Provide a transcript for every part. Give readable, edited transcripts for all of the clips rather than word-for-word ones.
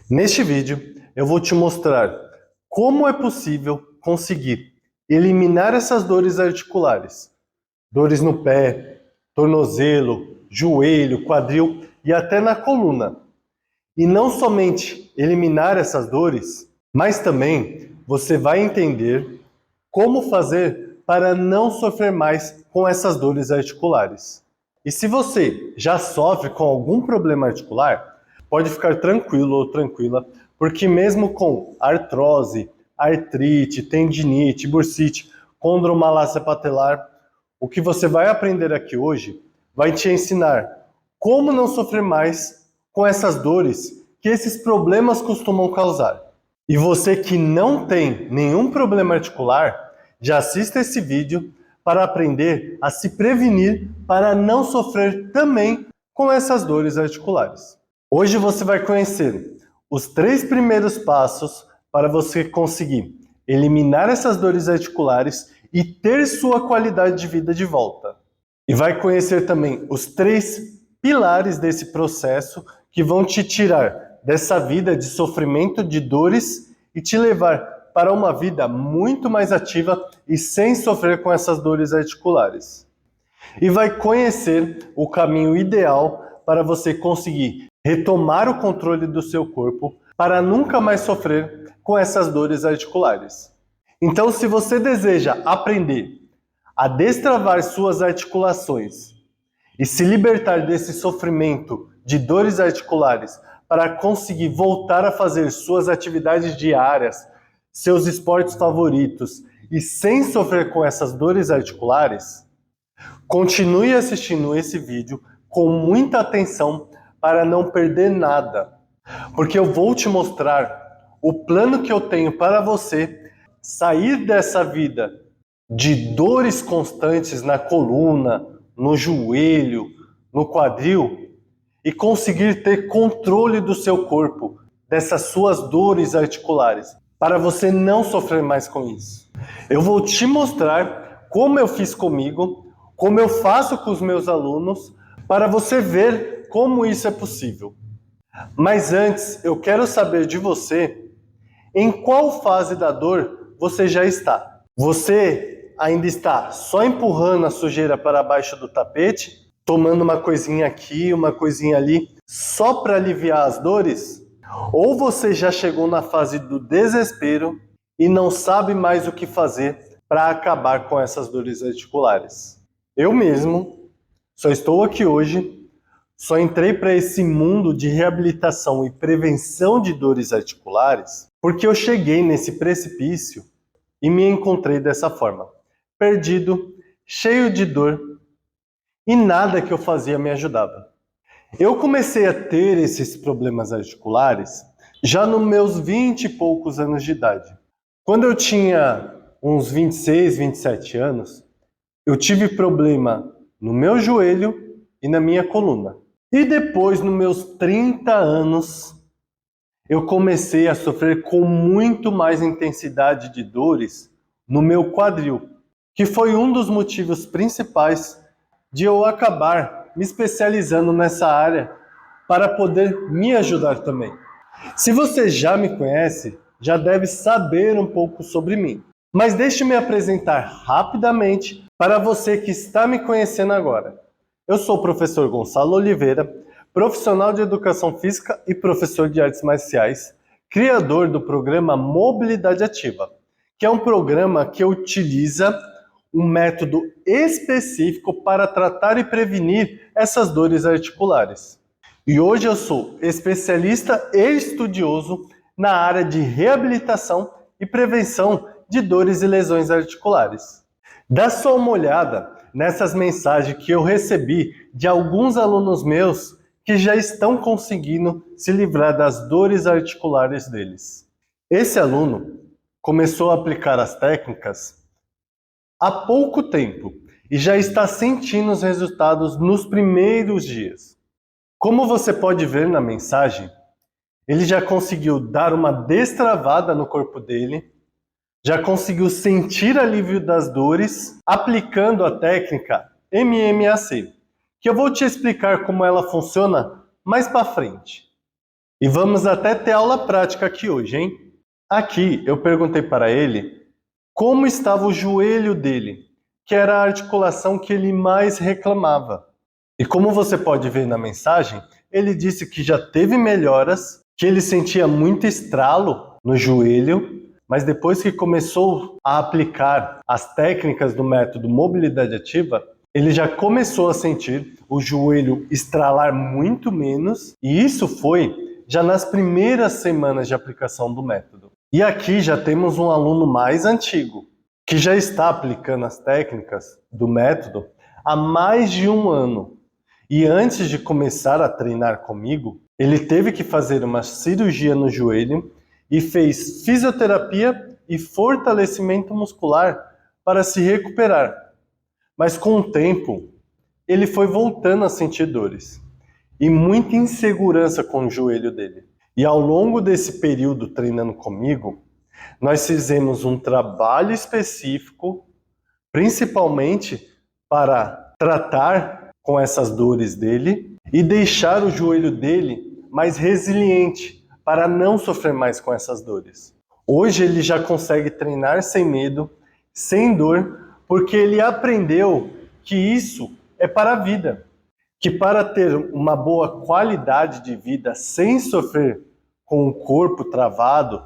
Neste vídeo, eu vou te mostrar como é possível conseguir eliminar essas dores articulares. Dores no pé, tornozelo, joelho, quadril e até na coluna. E não somente eliminar essas dores, mas também você vai entender como fazer para não sofrer mais com essas dores articulares. E se você já sofre com algum problema articular, pode ficar tranquilo ou tranquila, porque mesmo com artrose, artrite, tendinite, bursite, condromalácia patelar, o que você vai aprender aqui hoje vai te ensinar como não sofrer mais com essas dores que esses problemas costumam causar. E você que não tem nenhum problema articular, já assista esse vídeo para aprender a se prevenir para não sofrer também com essas dores articulares. Hoje você vai conhecer os 3 primeiros passos para você conseguir eliminar essas dores articulares e ter sua qualidade de vida de volta. E vai conhecer também os 3 pilares desse processo que vão te tirar dessa vida de sofrimento, de dores e te levar para uma vida muito mais ativa e sem sofrer com essas dores articulares. E vai conhecer o caminho ideal para você conseguir retomar o controle do seu corpo para nunca mais sofrer com essas dores articulares. Então, se você deseja aprender a destravar suas articulações e se libertar desse sofrimento de dores articulares para conseguir voltar a fazer suas atividades diárias, seus esportes favoritos e sem sofrer com essas dores articulares, continue assistindo esse vídeo com muita atenção para não perder nada, porque eu vou te mostrar o plano que eu tenho para você sair dessa vida de dores constantes na coluna, no joelho, no quadril e conseguir ter controle do seu corpo, dessas suas dores articulares, para você não sofrer mais com isso. Eu vou te mostrar como eu fiz comigo, como eu faço com os meus alunos, para você ver como isso é possível. Mas antes, eu quero saber de você, em qual fase da dor você já está? Você ainda está só empurrando a sujeira para baixo do tapete, tomando uma coisinha aqui, uma coisinha ali, só para aliviar as dores? Ou você já chegou na fase do desespero e não sabe mais o que fazer para acabar com essas dores articulares? Eu mesmo só estou aqui hoje, só entrei para esse mundo de reabilitação e prevenção de dores articulares porque eu cheguei nesse precipício e me encontrei dessa forma, perdido, cheio de dor e nada que eu fazia me ajudava. Eu comecei a ter esses problemas articulares já nos meus 20 e poucos anos de idade. Quando eu tinha uns 26, 27 anos, eu tive problema no meu joelho e na minha coluna. E depois, nos meus 30 anos, eu comecei a sofrer com muito mais intensidade de dores no meu quadril, que foi um dos motivos principais de eu acabar me especializando nessa área para poder me ajudar também. Se você já me conhece, já deve saber um pouco sobre mim. Mas deixe-me apresentar rapidamente para você que está me conhecendo agora. Eu sou o professor Gonçalo Oliveira, profissional de educação física e professor de artes marciais, criador do programa Mobilidade Ativa, que é um programa que utiliza um método específico para tratar e prevenir essas dores articulares. E hoje eu sou especialista e estudioso na área de reabilitação e prevenção de dores e lesões articulares. Dá só uma olhada nessas mensagens que eu recebi de alguns alunos meus que já estão conseguindo se livrar das dores articulares deles. Esse aluno começou a aplicar as técnicas há pouco tempo e já está sentindo os resultados nos primeiros dias. Como você pode ver na mensagem, ele já conseguiu dar uma destravada no corpo dele, já conseguiu sentir alívio das dores aplicando a técnica MMAC, que eu vou te explicar como ela funciona mais para frente. E vamos até ter aula prática aqui hoje, hein? Aqui eu perguntei para ele como estava o joelho dele, que era a articulação que ele mais reclamava. E como você pode ver na mensagem, ele disse que já teve melhoras, que ele sentia muito estralo no joelho, mas depois que começou a aplicar as técnicas do método mobilidade ativa, ele já começou a sentir o joelho estralar muito menos, e isso foi já nas primeiras semanas de aplicação do método. E aqui já temos um aluno mais antigo, que já está aplicando as técnicas do método há mais de um ano. E antes de começar a treinar comigo, ele teve que fazer uma cirurgia no joelho e fez fisioterapia e fortalecimento muscular para se recuperar. Mas com o tempo, ele foi voltando a sentir dores e muita insegurança com o joelho dele. E ao longo desse período treinando comigo, nós fizemos um trabalho específico, principalmente para tratar com essas dores dele e deixar o joelho dele mais resiliente para não sofrer mais com essas dores. Hoje ele já consegue treinar sem medo, sem dor, porque ele aprendeu que isso é para a vida, que para ter uma boa qualidade de vida sem sofrer com o corpo travado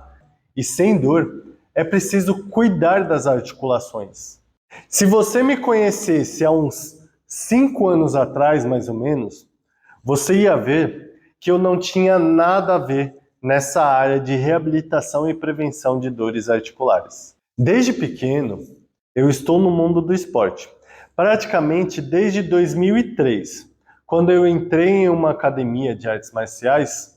e sem dor, é preciso cuidar das articulações. Se você me conhecesse há uns 5 anos atrás, mais ou menos, você ia ver que eu não tinha nada a ver nessa área de reabilitação e prevenção de dores articulares. Desde pequeno, eu estou no mundo do esporte, praticamente desde 2003, quando eu entrei em uma academia de artes marciais,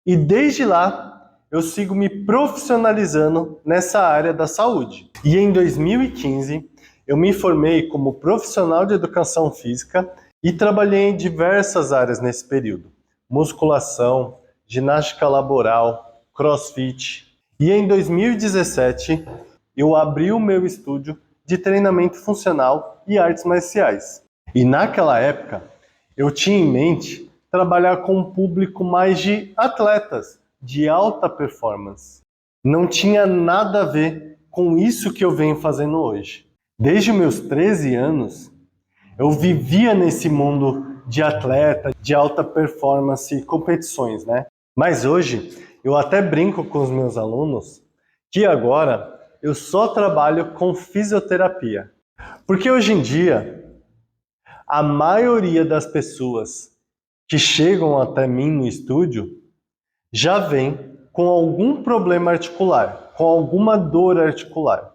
e desde lá eu sigo me profissionalizando nessa área da saúde. E em 2015, eu me formei como profissional de educação física e trabalhei em diversas áreas nesse período. Musculação, ginástica laboral, crossfit. E em 2017, eu abri o meu estúdio de treinamento funcional e artes marciais. E naquela época, eu tinha em mente trabalhar com um público mais de atletas, de alta performance. Não tinha nada a ver com isso que eu venho fazendo hoje. Desde meus 13 anos, eu vivia nesse mundo de atleta, de alta performance e competições, né? Mas hoje, eu até brinco com os meus alunos que agora eu só trabalho com fisioterapia. Porque hoje em dia, a maioria das pessoas que chegam até mim no estúdio já vem com algum problema articular, com alguma dor articular.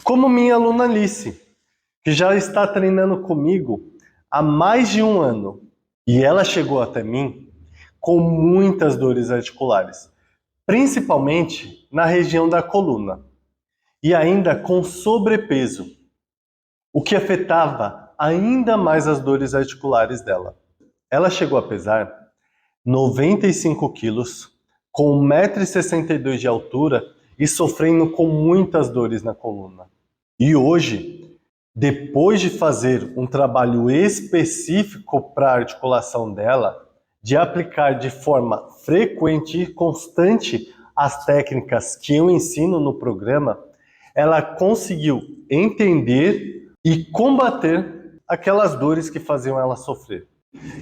Como minha aluna Alice, que já está treinando comigo há mais de um ano. E ela chegou até mim com muitas dores articulares, principalmente na região da coluna. E ainda com sobrepeso, o que afetava ainda mais as dores articulares dela. Ela chegou a pesar 95 quilos, com 1,62 m de altura e sofrendo com muitas dores na coluna. E hoje, depois de fazer um trabalho específico para a articulação dela, de aplicar de forma frequente e constante as técnicas que eu ensino no programa, ela conseguiu entender e combater aquelas dores que faziam ela sofrer.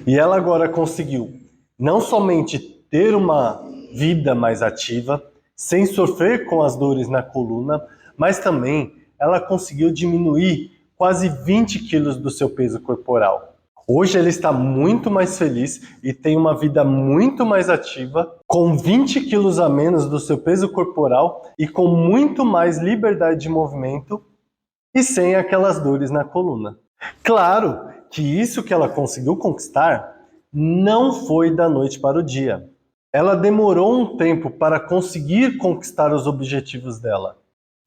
E ela agora conseguiu não somente ter uma vida mais ativa, sem sofrer com as dores na coluna, mas também ela conseguiu diminuir quase 20 quilos do seu peso corporal. Hoje ela está muito mais feliz e tem uma vida muito mais ativa, com 20 quilos a menos do seu peso corporal e com muito mais liberdade de movimento e sem aquelas dores na coluna. Claro que isso que ela conseguiu conquistar não foi da noite para o dia. Ela demorou um tempo para conseguir conquistar os objetivos dela.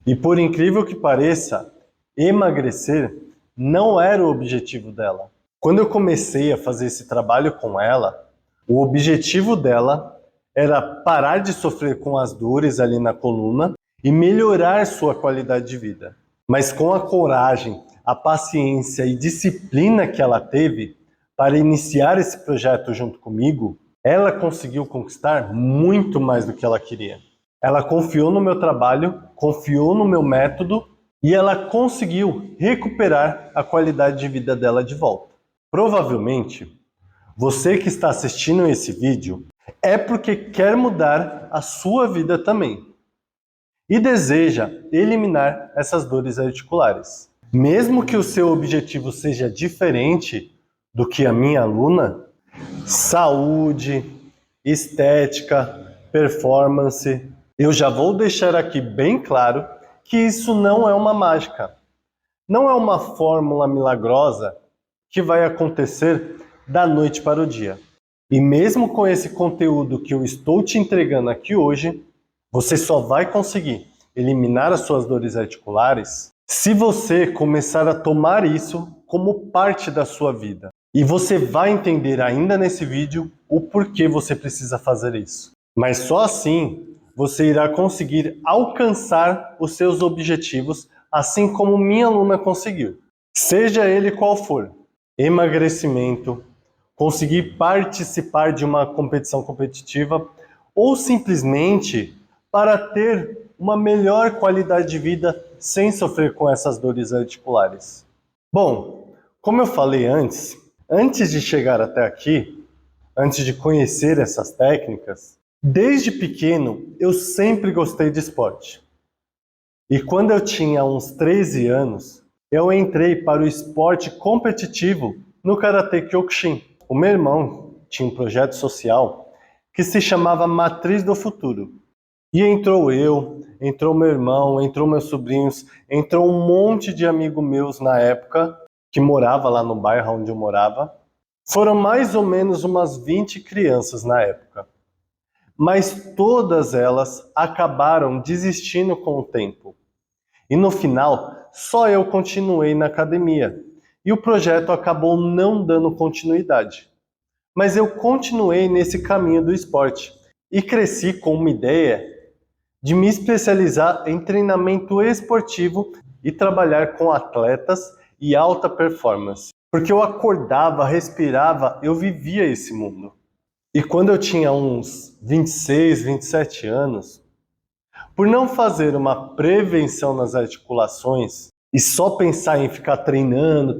E por incrível que pareça, emagrecer não era o objetivo dela. Quando eu comecei a fazer esse trabalho com ela, o objetivo dela era parar de sofrer com as dores ali na coluna e melhorar sua qualidade de vida. Mas com a coragem, a paciência e disciplina que ela teve para iniciar esse projeto junto comigo, Ela conseguiu conquistar muito mais do que ela queria. Ela confiou no meu trabalho, confiou no meu método e ela conseguiu recuperar a qualidade de vida dela de volta. Provavelmente, você que está assistindo esse vídeo é porque quer mudar a sua vida também e deseja eliminar essas dores articulares. Mesmo que o seu objetivo seja diferente do que a minha aluna, saúde, estética, performance, eu já vou deixar aqui bem claro que isso não é uma mágica. Não é uma fórmula milagrosa que vai acontecer da noite para o dia. E mesmo com esse conteúdo que eu estou te entregando aqui hoje, você só vai conseguir eliminar as suas dores articulares se você começar a tomar isso como parte da sua vida. E você vai entender ainda nesse vídeo o porquê você precisa fazer isso. Mas só assim você irá conseguir alcançar os seus objetivos, assim como minha aluna conseguiu. Seja ele qual for, emagrecimento, conseguir participar de uma competição competitiva ou simplesmente para ter uma melhor qualidade de vida sem sofrer com essas dores articulares. Bom, como eu falei antes de chegar até aqui, antes de conhecer essas técnicas, desde pequeno eu sempre gostei de esporte. E quando eu tinha uns 13 anos, eu entrei para o esporte competitivo no Karatê Kyokushin. O meu irmão tinha um projeto social que se chamava Matriz do Futuro. E entrou eu, entrou meu irmão, entrou meus sobrinhos, entrou um monte de amigos meus na época, que morava lá no bairro onde eu morava. Foram mais ou menos umas 20 crianças na época. Mas todas elas acabaram desistindo com o tempo. E no final, só eu continuei na academia. E o projeto acabou não dando continuidade. Mas eu continuei nesse caminho do esporte. E cresci com uma ideia de me especializar em treinamento esportivo e trabalhar com atletas e alta performance. Porque eu acordava, respirava, eu vivia esse mundo. E quando eu tinha uns 26, 27 anos, por não fazer uma prevenção nas articulações e só pensar em ficar treinando,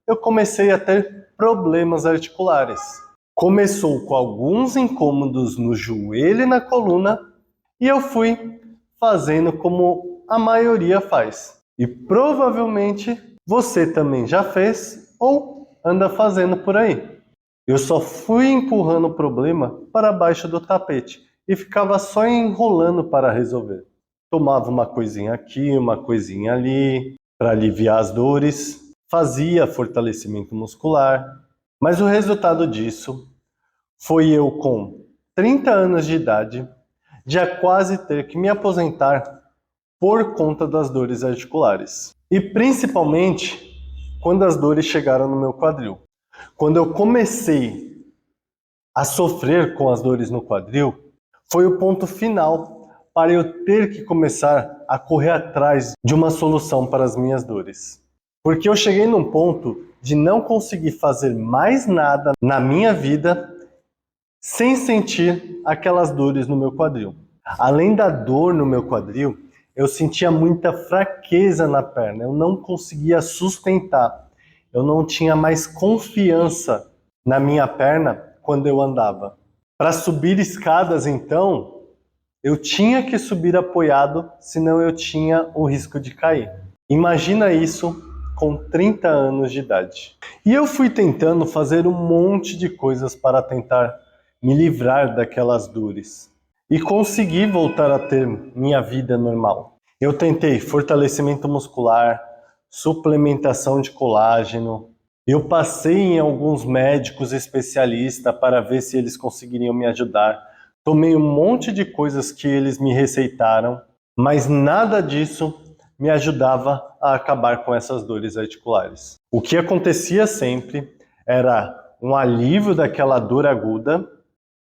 eu comecei a ter problemas articulares. Começou com alguns incômodos no joelho e na coluna, e eu fui fazendo como a maioria faz. E provavelmente você também já fez ou anda fazendo por aí. Eu só fui empurrando o problema para baixo do tapete e ficava só enrolando para resolver. Tomava uma coisinha aqui, uma coisinha ali, para aliviar as dores, fazia fortalecimento muscular, mas o resultado disso foi eu com 30 anos de idade, já quase ter que me aposentar por conta das dores articulares. E principalmente quando as dores chegaram no meu quadril. Quando eu comecei a sofrer com as dores no quadril, foi o ponto final para eu ter que começar a correr atrás de uma solução para as minhas dores. Porque eu cheguei num ponto de não conseguir fazer mais nada na minha vida sem sentir aquelas dores no meu quadril. Além da dor no meu quadril, eu sentia muita fraqueza na perna, eu não conseguia sustentar, eu não tinha mais confiança na minha perna quando eu andava. Para subir escadas, então, eu tinha que subir apoiado, senão eu tinha o risco de cair. Imagina isso com 30 anos de idade. E eu fui tentando fazer um monte de coisas para tentar me livrar daquelas dores e consegui voltar a ter minha vida normal. Eu tentei fortalecimento muscular, suplementação de colágeno, eu passei em alguns médicos especialistas para ver se eles conseguiriam me ajudar. Tomei um monte de coisas que eles me receitaram, mas nada disso me ajudava a acabar com essas dores articulares. O que acontecia sempre era um alívio daquela dor aguda,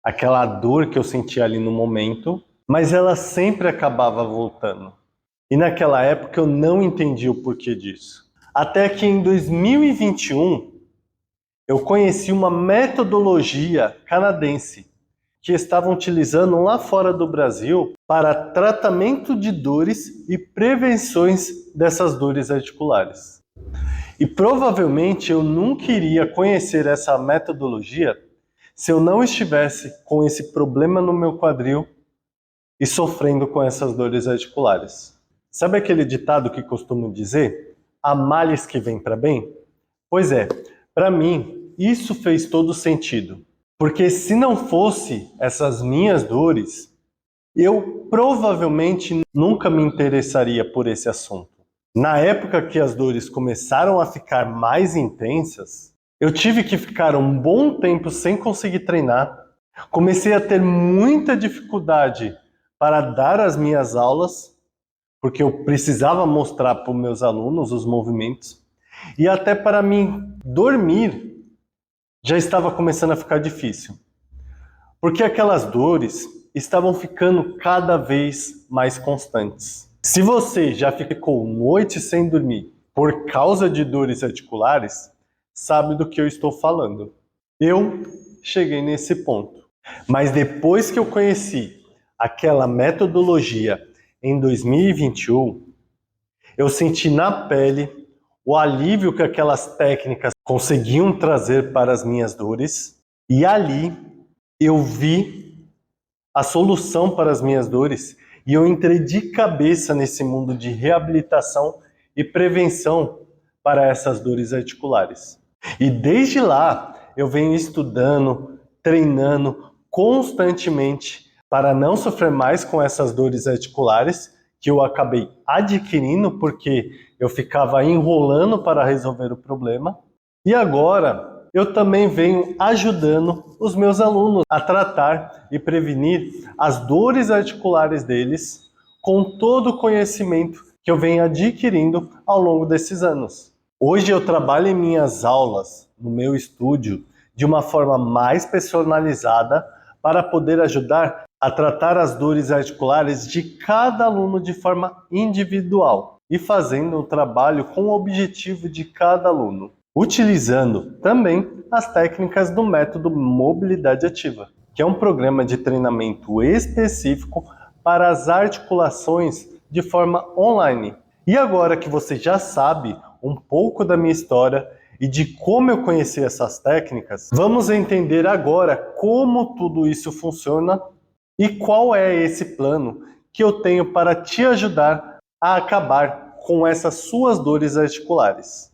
aquela dor que eu sentia ali no momento, mas ela sempre acabava voltando. E naquela época eu não entendi o porquê disso. Até que em 2021 eu conheci uma metodologia canadense que estavam utilizando lá fora do Brasil para tratamento de dores e prevenções dessas dores articulares. E provavelmente eu nunca iria conhecer essa metodologia se eu não estivesse com esse problema no meu quadril e sofrendo com essas dores articulares. Sabe aquele ditado que costumo dizer? Há males que vêm para bem? Pois é, para mim isso fez todo sentido. Porque se não fosse essas minhas dores, eu provavelmente nunca me interessaria por esse assunto. Na época que as dores começaram a ficar mais intensas, eu tive que ficar um bom tempo sem conseguir treinar. Comecei a ter muita dificuldade para dar as minhas aulas, porque eu precisava mostrar para os meus alunos os movimentos. E até para mim dormir já estava começando a ficar difícil. Porque aquelas dores estavam ficando cada vez mais constantes. Se você já ficou noites sem dormir por causa de dores articulares, sabe do que eu estou falando. Eu cheguei nesse ponto. Mas depois que eu conheci aquela metodologia em 2021, eu senti na pele o alívio que aquelas técnicas conseguiam trazer para as minhas dores, e ali eu vi a solução para as minhas dores e eu entrei de cabeça nesse mundo de reabilitação e prevenção para essas dores articulares. E desde lá eu venho estudando, treinando constantemente para não sofrer mais com essas dores articulares que eu acabei adquirindo porque eu ficava enrolando para resolver o problema. E agora eu também venho ajudando os meus alunos a tratar e prevenir as dores articulares deles com todo o conhecimento que eu venho adquirindo ao longo desses anos. Hoje eu trabalho em minhas aulas, no meu estúdio, de uma forma mais personalizada para poder ajudar a tratar as dores articulares de cada aluno de forma individual e fazendo o trabalho com o objetivo de cada aluno, utilizando também as técnicas do método Mobilidade Ativa, que é um programa de treinamento específico para as articulações de forma online. E agora que você já sabe um pouco da minha história e de como eu conheci essas técnicas, vamos entender agora como tudo isso funciona e qual é esse plano que eu tenho para te ajudar a acabar com essas suas dores articulares.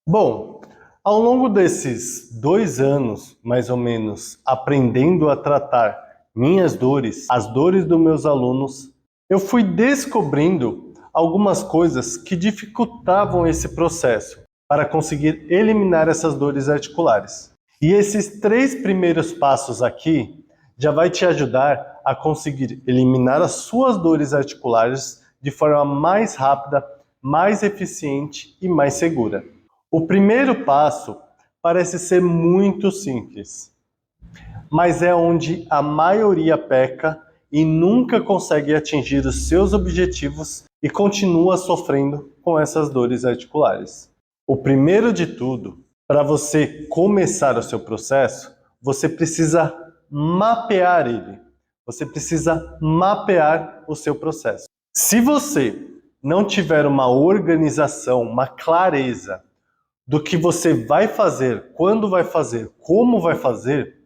Bom, ao longo desses 2 anos, mais ou menos, aprendendo a tratar minhas dores, as dores dos meus alunos, eu fui descobrindo algumas coisas que dificultavam esse processo para conseguir eliminar essas dores articulares. E esses 3 primeiros passos aqui já vai te ajudar a conseguir eliminar as suas dores articulares de forma mais rápida, mais eficiente e mais segura. O primeiro passo parece ser muito simples, mas é onde a maioria peca e nunca consegue atingir os seus objetivos e continua sofrendo com essas dores articulares. O primeiro de tudo, para você começar o seu processo, você precisa mapear ele. Você precisa mapear o seu processo. Se você não tiver uma organização, uma clareza do que você vai fazer, quando vai fazer, como vai fazer,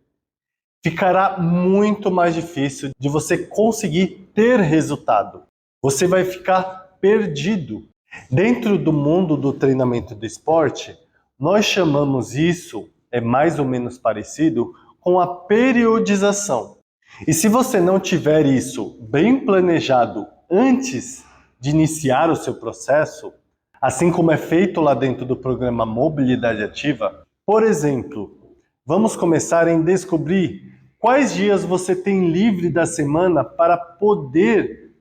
ficará muito mais difícil de você conseguir ter resultado. Você vai ficar perdido. Dentro do mundo do treinamento do esporte, nós chamamos isso, é mais ou menos parecido, com a periodização. E se você não tiver isso bem planejado antes de iniciar o seu processo, assim como é feito lá dentro do programa Mobilidade Ativa, por exemplo, vamos começar em descobrir quais dias você tem livre da semana para poder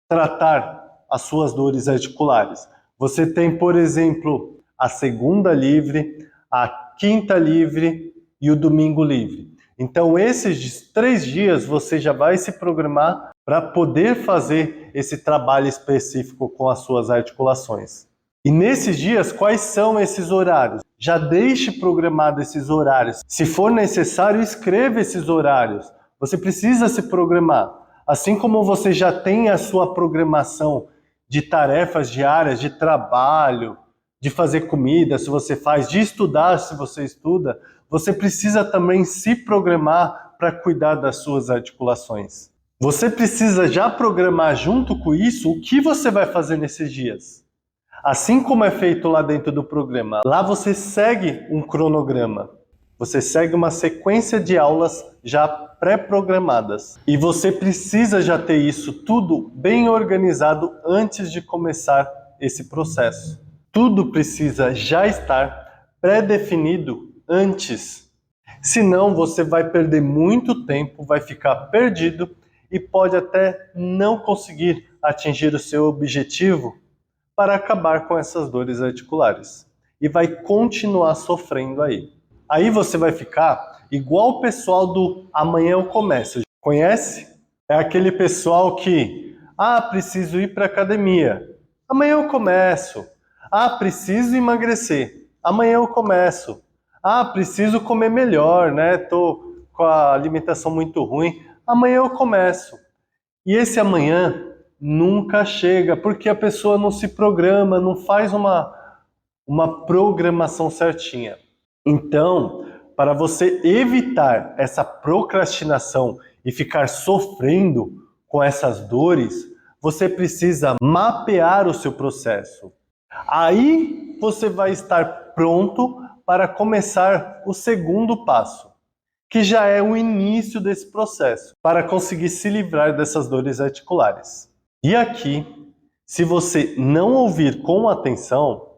tratar as suas dores articulares. Você tem, por exemplo, a segunda livre, a quinta livre e o domingo livre. Então, esses 3 dias você já vai se programar para poder fazer esse trabalho específico com as suas articulações. E nesses dias, quais são esses horários? já deixe programado esses horários. Se for necessário, escreva esses horários. Você precisa se programar. Assim como você já tem a sua programação de tarefas diárias, de trabalho, de fazer comida, se você faz, de estudar, se você estuda, você precisa também se programar para cuidar das suas articulações. Você precisa já programar junto com isso o que você vai fazer nesses dias. Assim como é feito lá dentro do programa. Lá você segue um cronograma. Você segue uma sequência de aulas já pré-programadas. E você precisa já ter isso tudo bem organizado antes de começar esse processo. Tudo precisa já estar pré-definido antes. Senão você vai perder muito tempo, vai ficar perdido e pode até não conseguir atingir o seu objetivo para acabar com essas dores articulares. E vai continuar sofrendo aí. Aí você vai ficar igual o pessoal do Amanhã Eu Começo. Conhece? É aquele pessoal que, preciso ir para academia. Amanhã eu começo. Preciso emagrecer. Amanhã eu começo. Preciso comer melhor, né? Tô com a alimentação muito ruim. Amanhã eu começo. E esse amanhã nunca chega, porque a pessoa não se programa, não faz uma programação certinha. Então, para você evitar essa procrastinação e ficar sofrendo com essas dores, você precisa mapear o seu processo. Aí você vai estar pronto para começar o segundo passo, que já é o início desse processo, para conseguir se livrar dessas dores articulares. E aqui, se você não ouvir com atenção,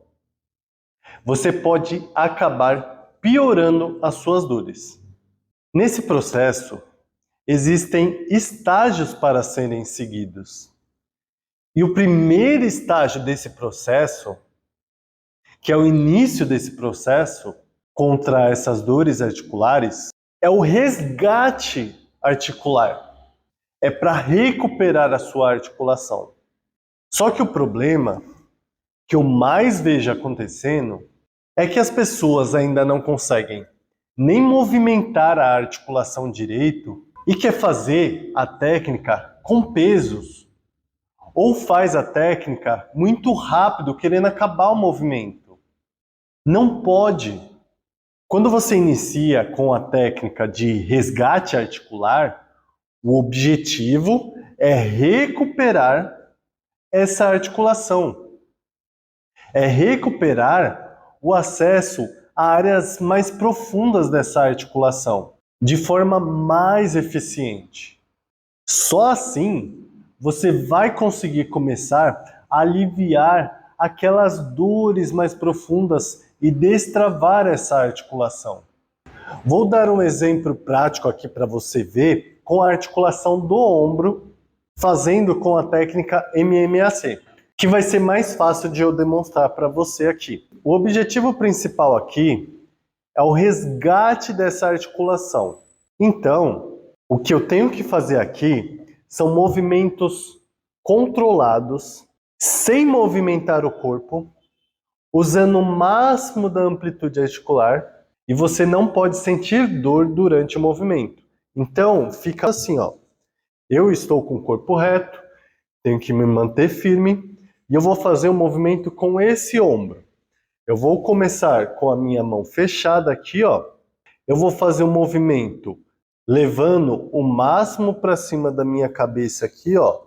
você pode acabar piorando as suas dores. Nesse processo, existem estágios para serem seguidos. E o primeiro estágio desse processo, que é o início desse processo contra essas dores articulares, é o resgate articular. É para recuperar a sua articulação. Só que o problema que eu mais vejo acontecendo é que as pessoas ainda não conseguem nem movimentar a articulação direito e quer fazer a técnica com pesos. Ou faz a técnica muito rápido, querendo acabar o movimento. Não pode. Quando você inicia com a técnica de resgate articular, o objetivo é recuperar essa articulação. É recuperar o acesso a áreas mais profundas dessa articulação, de forma mais eficiente. Só assim você vai conseguir começar a aliviar aquelas dores mais profundas e destravar essa articulação. Vou dar um exemplo prático aqui para você ver com a articulação do ombro, fazendo com a técnica MMAC, que vai ser mais fácil de eu demonstrar para você aqui. O objetivo principal aqui é o resgate dessa articulação. Então, o que eu tenho que fazer aqui são movimentos controlados, sem movimentar o corpo, usando o máximo da amplitude articular, e você não pode sentir dor durante o movimento. Então, fica assim, ó. Eu estou com o corpo reto, tenho que me manter firme, e eu vou fazer um movimento com esse ombro. Eu vou começar com a minha mão fechada aqui, ó. Eu vou fazer um movimento levando o máximo para cima da minha cabeça aqui, ó,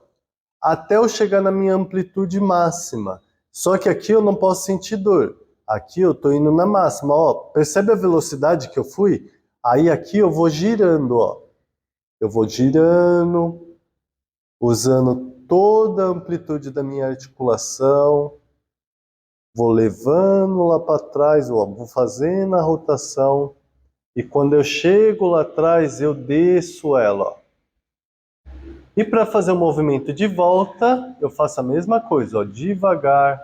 até eu chegar na minha amplitude máxima. Só que aqui eu não posso sentir dor. Aqui eu tô indo na máxima, ó. Percebe a velocidade que eu fui? Aí aqui eu vou girando, ó. Eu vou girando, usando toda a amplitude da minha articulação. Vou levando lá para trás, ó. Vou fazendo a rotação. E quando eu chego lá atrás, eu desço ela, ó. E para fazer o movimento de volta, eu faço a mesma coisa, ó, devagar.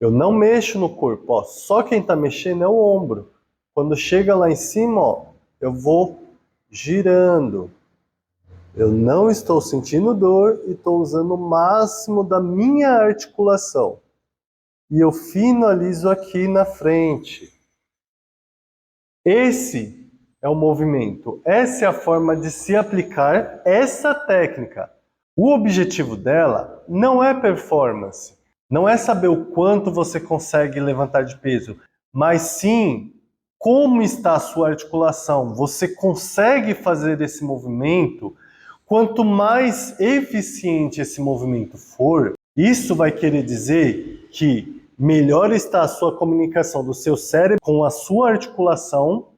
Eu não mexo no corpo, ó, só quem está mexendo é o ombro. Quando chega lá em cima, ó, eu vou girando. Eu não estou sentindo dor e estou usando o máximo da minha articulação. E eu finalizo aqui na frente. Esse é o movimento, essa é a forma de se aplicar essa técnica. O objetivo dela não é performance, não é saber o quanto você consegue levantar de peso, mas sim como está a sua articulação. Você consegue fazer esse movimento? Quanto mais eficiente esse movimento for, isso vai querer dizer que melhor está a sua comunicação do seu cérebro com a sua articulação,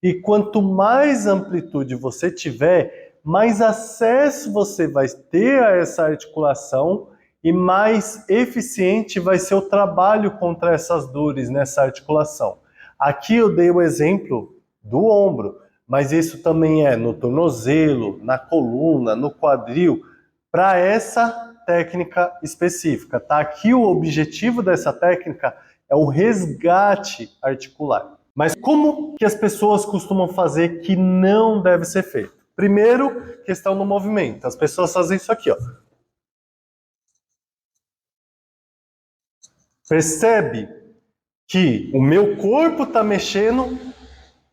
e quanto mais amplitude você tiver, mais acesso você vai ter a essa articulação e mais eficiente vai ser o trabalho contra essas dores nessa articulação. Aqui eu dei o exemplo do ombro, mas isso também é no tornozelo, na coluna, no quadril, para essa técnica específica, tá? Aqui o objetivo dessa técnica é o resgate articular. Mas como que as pessoas costumam fazer que não deve ser feito? Primeiro, questão do movimento. As pessoas fazem isso aqui, ó. Percebe que o meu corpo está mexendo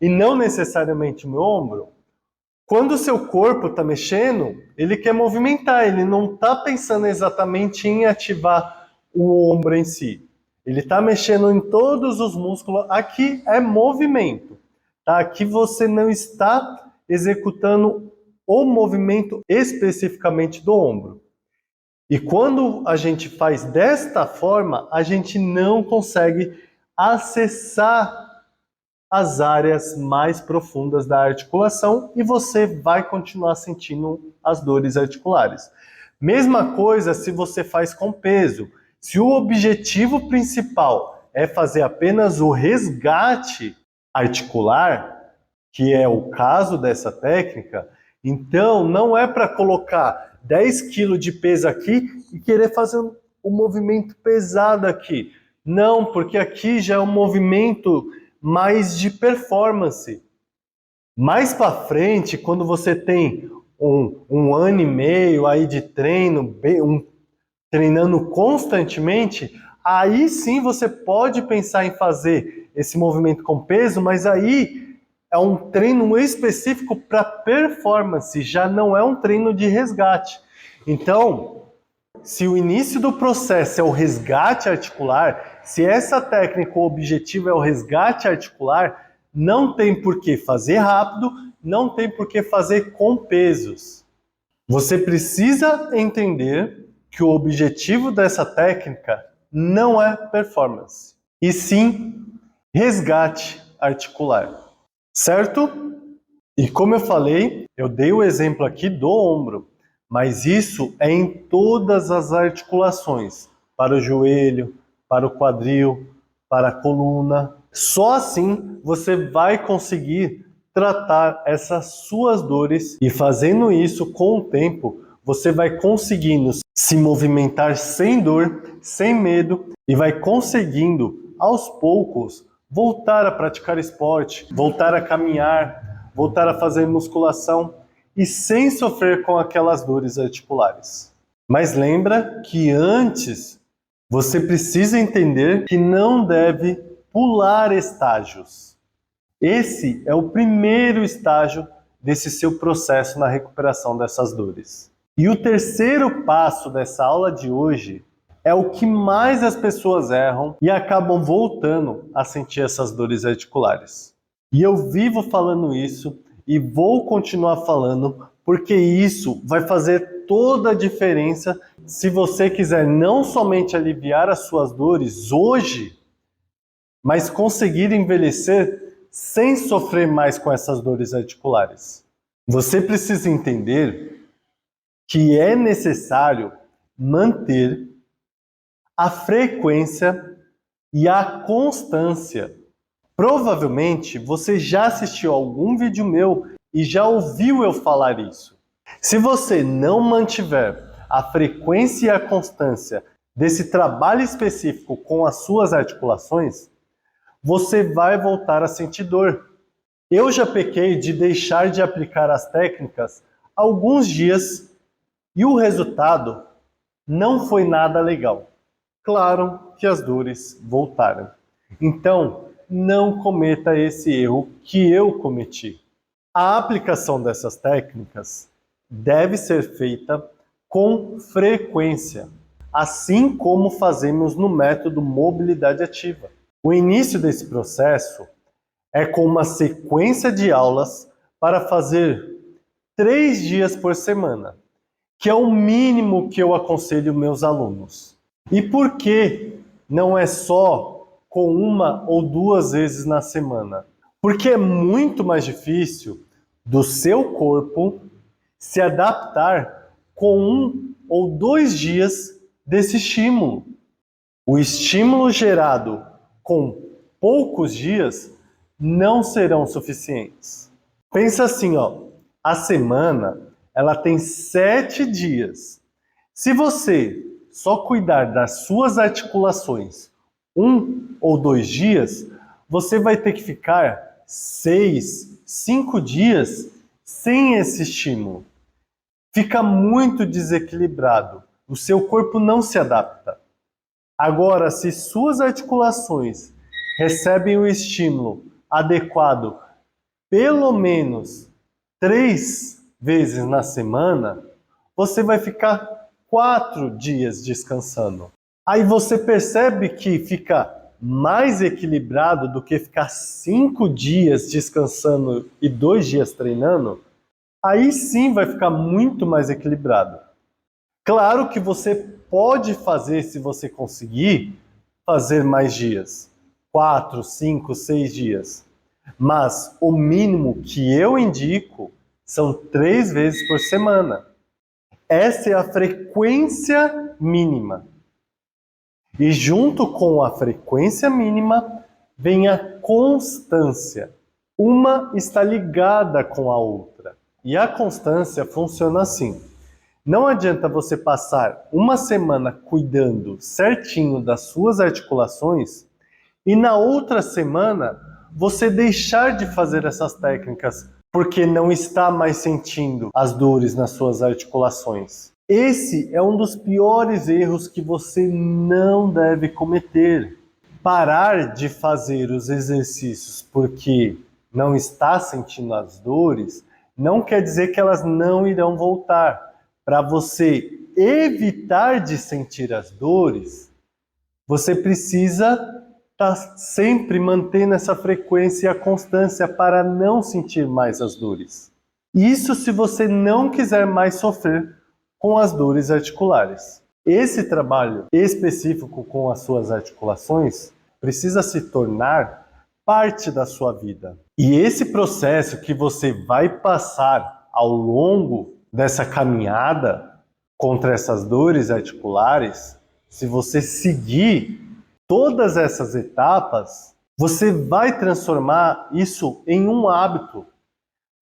e não necessariamente o meu ombro? Quando o seu corpo está mexendo, ele quer movimentar, ele não está pensando exatamente em ativar o ombro em si. Ele está mexendo em todos os músculos. Aqui é movimento. Tá? Aqui você não está executando o movimento especificamente do ombro. E quando a gente faz desta forma, a gente não consegue acessar as áreas mais profundas da articulação e você vai continuar sentindo as dores articulares. Mesma coisa se você faz com peso. Se o objetivo principal é fazer apenas o resgate articular, que é o caso dessa técnica, então não é para colocar 10 kg de peso aqui e querer fazer um movimento pesado aqui. Não, porque aqui já é um movimento mais de performance. Mais para frente, quando você tem um ano e meio aí de treino, treinando constantemente, aí sim você pode pensar em fazer esse movimento com peso, mas aí é um treino específico para performance, já não é um treino de resgate. Então, se o início do processo é o resgate articular, se essa técnica, o objetivo é o resgate articular, não tem por que fazer rápido, não tem por que fazer com pesos. Você precisa entender que o objetivo dessa técnica não é performance, e sim resgate articular. Certo? E como eu falei, eu dei o exemplo aqui do ombro, mas isso é em todas as articulações, para o joelho, para o quadril, para a coluna. Só assim você vai conseguir tratar essas suas dores e fazendo isso com o tempo, você vai conseguindo se movimentar sem dor, sem medo e vai conseguindo aos poucos voltar a praticar esporte, voltar a caminhar, voltar a fazer musculação e sem sofrer com aquelas dores articulares. Mas lembra que antes você precisa entender que não deve pular estágios. Esse é o primeiro estágio desse seu processo na recuperação dessas dores. E o terceiro passo dessa aula de hoje é o que mais as pessoas erram e acabam voltando a sentir essas dores articulares. E eu vivo falando isso e vou continuar falando porque isso vai fazer toda a diferença se você quiser não somente aliviar as suas dores hoje, mas conseguir envelhecer sem sofrer mais com essas dores articulares. Você precisa entender que é necessário manter a frequência e a constância. Provavelmente você já assistiu algum vídeo meu e já ouviu eu falar isso. Se você não mantiver a frequência e a constância desse trabalho específico com as suas articulações, você vai voltar a sentir dor. Eu já pequei de deixar de aplicar as técnicas alguns dias e o resultado não foi nada legal. Claro que as dores voltaram. Então, não cometa esse erro que eu cometi. A aplicação dessas técnicas deve ser feita com frequência, assim como fazemos no método mobilidade ativa. O início desse processo é com uma sequência de aulas para fazer 3 dias por semana, que é o mínimo que eu aconselho meus alunos. E por que não é só com 1 ou 2 vezes na semana? Porque é muito mais difícil do seu corpo se adaptar com 1 ou 2 dias desse estímulo. O estímulo gerado com poucos dias não serão suficientes. Pensa assim, a semana ela tem 7 dias. Se você só cuidar das suas articulações 1 ou 2 dias, você vai ter que ficar 6, 5 dias sem esse estímulo. Fica muito desequilibrado. O seu corpo não se adapta. Agora, se suas articulações recebem o estímulo adequado pelo menos 3 vezes na semana, você vai ficar 4 dias descansando. Aí você percebe que fica mais equilibrado do que ficar 5 dias descansando e 2 dias treinando? Aí sim vai ficar muito mais equilibrado. Claro que você pode fazer, se você conseguir, fazer mais dias. 4, 5, 6 dias. Mas o mínimo que eu indico são 3 vezes por semana. Essa é a frequência mínima. E junto com a frequência mínima vem a constância. Uma está ligada com a outra. E a constância funciona assim. Não adianta você passar 1 semana cuidando certinho das suas articulações e na outra semana você deixar de fazer essas técnicas porque não está mais sentindo as dores nas suas articulações. Esse é um dos piores erros que você não deve cometer. Parar de fazer os exercícios porque não está sentindo as dores não quer dizer que elas não irão voltar. Para você evitar de sentir as dores, você precisa estar sempre mantendo essa frequência e a constância para não sentir mais as dores. Isso se você não quiser mais sofrer com as dores articulares. Esse trabalho específico com as suas articulações precisa se tornar parte da sua vida. E esse processo que você vai passar ao longo dessa caminhada contra essas dores articulares, se você seguir todas essas etapas, você vai transformar isso em um hábito,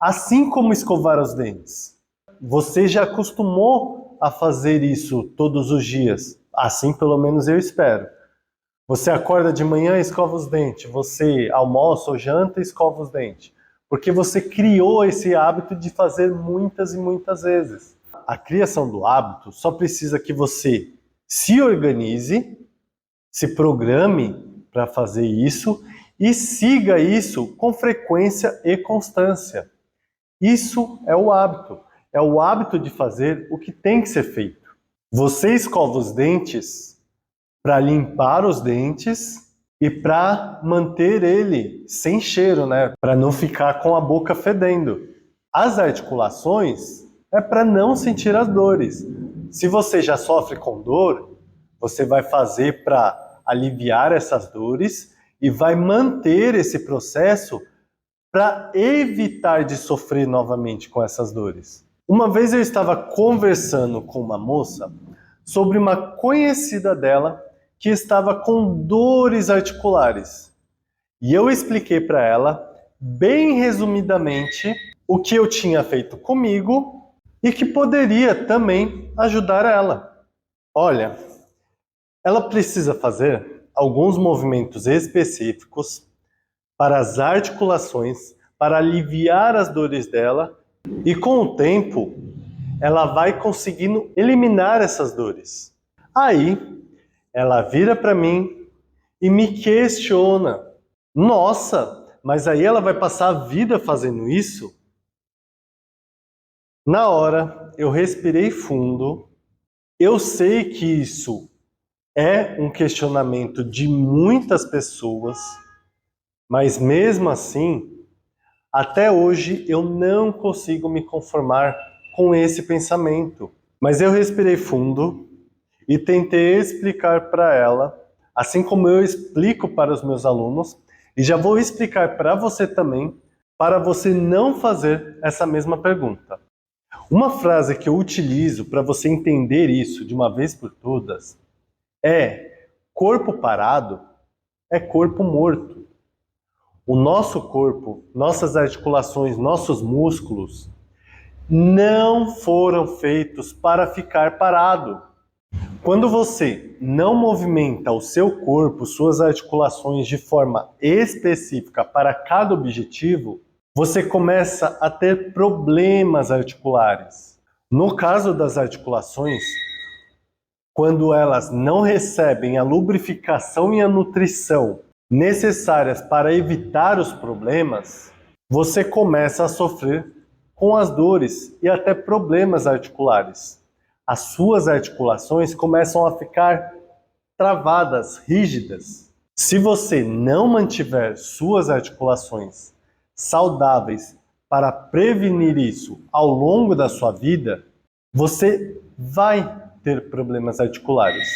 assim como escovar os dentes. Você já acostumou a fazer isso todos os dias, assim pelo menos eu espero. Você acorda de manhã e escova os dentes, você almoça ou janta e escova os dentes, porque você criou esse hábito de fazer muitas e muitas vezes. A criação do hábito só precisa que você se organize, se programe para fazer isso e siga isso com frequência e constância. Isso é o hábito de fazer o que tem que ser feito. Você escova os dentes para limpar os dentes e para manter ele sem cheiro, né? Para não ficar com a boca fedendo. As articulações é para não sentir as dores. Se você já sofre com dor, você vai fazer para aliviar essas dores e vai manter esse processo para evitar de sofrer novamente com essas dores. Uma vez eu estava conversando com uma moça sobre uma conhecida dela que estava com dores articulares. E eu expliquei para ela, bem resumidamente, o que eu tinha feito comigo e que poderia também ajudar ela. Olha, ela precisa fazer alguns movimentos específicos para as articulações, para aliviar as dores dela, e com o tempo ela vai conseguindo eliminar essas dores. Aí ela vira para mim e me questiona: Nossa, mas aí ela vai passar a vida fazendo isso? Na hora, eu respirei fundo. Eu sei que isso é um questionamento de muitas pessoas, mas mesmo assim, até hoje eu não consigo me conformar com esse pensamento. Mas eu respirei fundo e tentei explicar para ela, assim como eu explico para os meus alunos, e já vou explicar para você também, para você não fazer essa mesma pergunta. Uma frase que eu utilizo para você entender isso de uma vez por todas é: corpo parado é corpo morto. O nosso corpo, nossas articulações, nossos músculos não foram feitos para ficar parado. Quando você não movimenta o seu corpo, suas articulações de forma específica para cada objetivo, você começa a ter problemas articulares. No caso das articulações, quando elas não recebem a lubrificação e a nutrição necessárias para evitar os problemas, você começa a sofrer com as dores e até problemas articulares. As suas articulações começam a ficar travadas, rígidas. Se você não mantiver suas articulações saudáveis para prevenir isso ao longo da sua vida, você vai ter problemas articulares.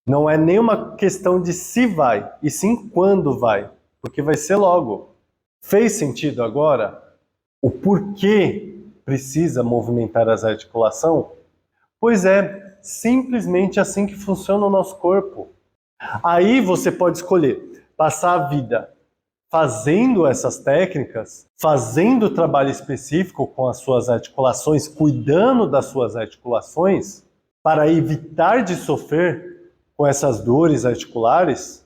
Não é nenhuma questão de se vai, e sim quando vai, porque vai ser logo. Fez sentido agora o porquê precisa movimentar as articulações? Pois é, simplesmente assim que funciona o nosso corpo. Aí você pode escolher passar a vida fazendo essas técnicas, fazendo trabalho específico com as suas articulações, cuidando das suas articulações, para evitar de sofrer com essas dores articulares,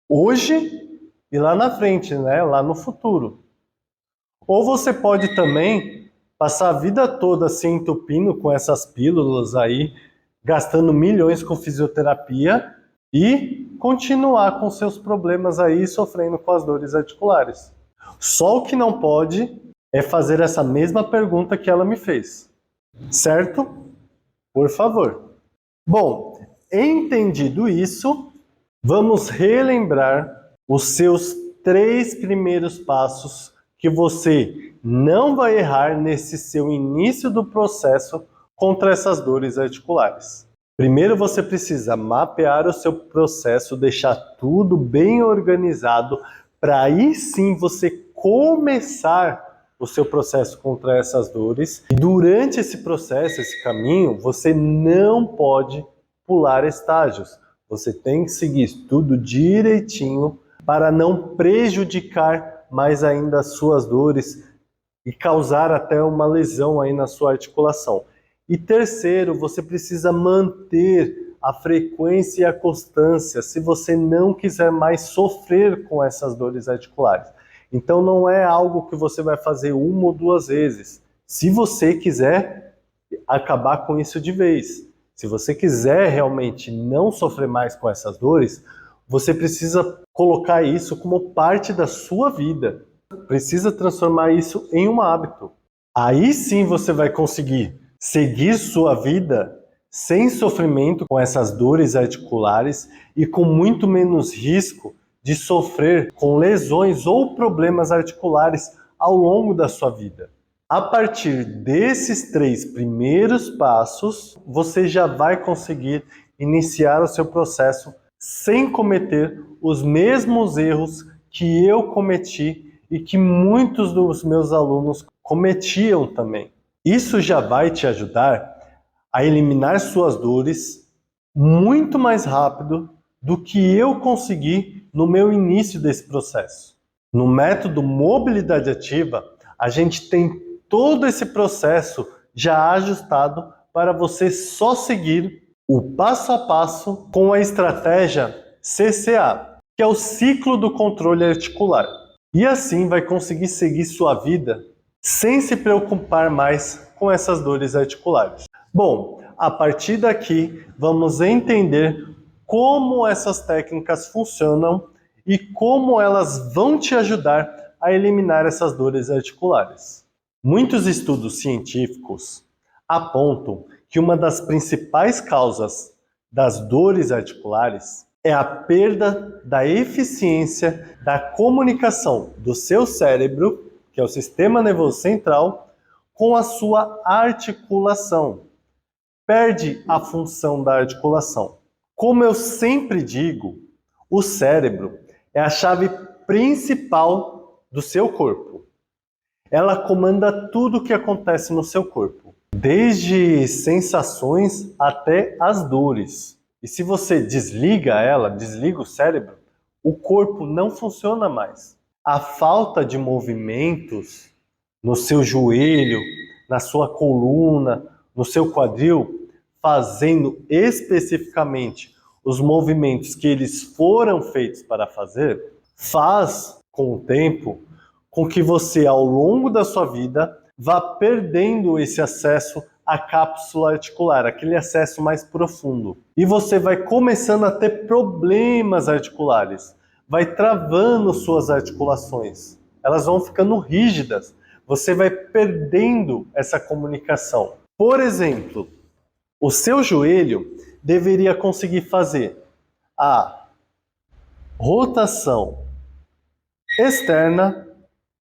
hoje e lá na frente, né? Lá no futuro. Ou você pode também passar a vida toda se entupindo com essas pílulas aí, gastando milhões com fisioterapia e continuar com seus problemas aí, sofrendo com as dores articulares. Só o que não pode é fazer essa mesma pergunta que ela me fez. Certo? Por favor. Bom, entendido isso, vamos relembrar os seus 3 primeiros passos que você não vai errar nesse seu início do processo contra essas dores articulares. Primeiro você precisa mapear o seu processo, deixar tudo bem organizado, para aí sim você começar o seu processo contra essas dores. E durante esse processo, esse caminho, você não pode pular estágios. Você tem que seguir tudo direitinho para não prejudicar mais ainda as suas dores e causar até uma lesão aí na sua articulação. E terceiro, você precisa manter a frequência e a constância se você não quiser mais sofrer com essas dores articulares. Então não é algo que você vai fazer 1 ou 2 vezes. Se você quiser acabar com isso de vez, se você quiser realmente não sofrer mais com essas dores, você precisa colocar isso como parte da sua vida. Precisa transformar isso em um hábito. Aí sim você vai conseguir seguir sua vida sem sofrimento com essas dores articulares e com muito menos risco de sofrer com lesões ou problemas articulares ao longo da sua vida. A partir desses 3 primeiros passos, você já vai conseguir iniciar o seu processo sem cometer os mesmos erros que eu cometi e que muitos dos meus alunos cometiam também. Isso já vai te ajudar a eliminar suas dores muito mais rápido do que eu consegui no meu início desse processo. No método Mobilidade Ativa, a gente tem todo esse processo já ajustado para você só seguir o passo a passo com a estratégia CCA, que é o ciclo do controle articular. E assim vai conseguir seguir sua vida sem se preocupar mais com essas dores articulares. Bom, a partir daqui vamos entender como essas técnicas funcionam e como elas vão te ajudar a eliminar essas dores articulares. Muitos estudos científicos apontam que uma das principais causas das dores articulares é a perda da eficiência da comunicação do seu cérebro, que é o sistema nervoso central, com a sua articulação. Perde a função da articulação. Como eu sempre digo, o cérebro é a chave principal do seu corpo. Ela comanda tudo o que acontece no seu corpo, desde sensações até as dores. E se você desliga ela, desliga o cérebro, o corpo não funciona mais. A falta de movimentos no seu joelho, na sua coluna, no seu quadril, fazendo especificamente os movimentos que eles foram feitos para fazer, faz, com o tempo, com que você, ao longo da sua vida, vá perdendo esse acesso à cápsula articular, aquele acesso mais profundo. E você vai começando a ter problemas articulares, vai travando suas articulações, elas vão ficando rígidas, você vai perdendo essa comunicação. Por exemplo, o seu joelho deveria conseguir fazer a rotação externa,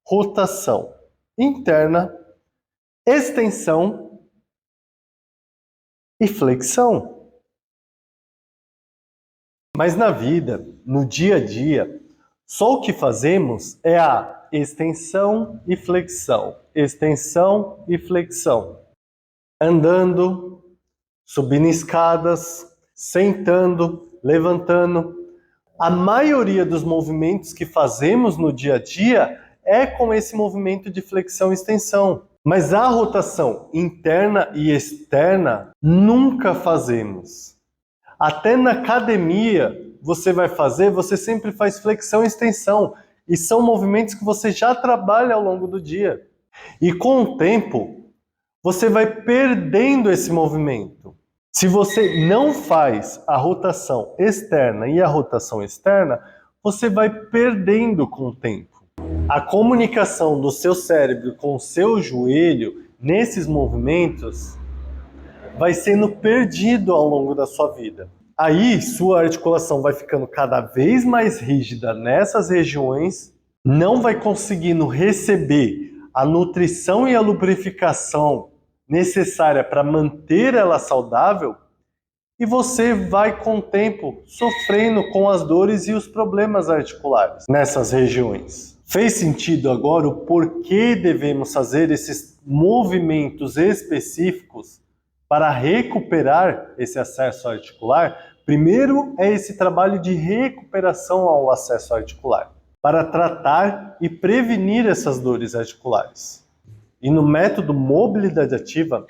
rotação interna, extensão e flexão. Mas na vida, no dia a dia, só o que fazemos é a extensão e flexão, extensão e flexão. Andando, subindo escadas, sentando, levantando. A maioria dos movimentos que fazemos no dia a dia é com esse movimento de flexão e extensão. Mas a rotação interna e externa nunca fazemos. Até na academia você vai fazer, você sempre faz flexão e extensão. E são movimentos que você já trabalha ao longo do dia. E com o tempo, você vai perdendo esse movimento. Se você não faz a rotação externa e a rotação externa, você vai perdendo com o tempo. A comunicação do seu cérebro com o seu joelho nesses movimentos vai sendo perdido ao longo da sua vida. Aí sua articulação vai ficando cada vez mais rígida nessas regiões, não vai conseguindo receber a nutrição e a lubrificação necessária para manter ela saudável, e você vai com o tempo sofrendo com as dores e os problemas articulares nessas regiões. Fez sentido agora o porquê devemos fazer esses movimentos específicos para recuperar esse acesso articular? Primeiro é esse trabalho de recuperação ao acesso articular, para tratar e prevenir essas dores articulares. E no método mobilidade ativa,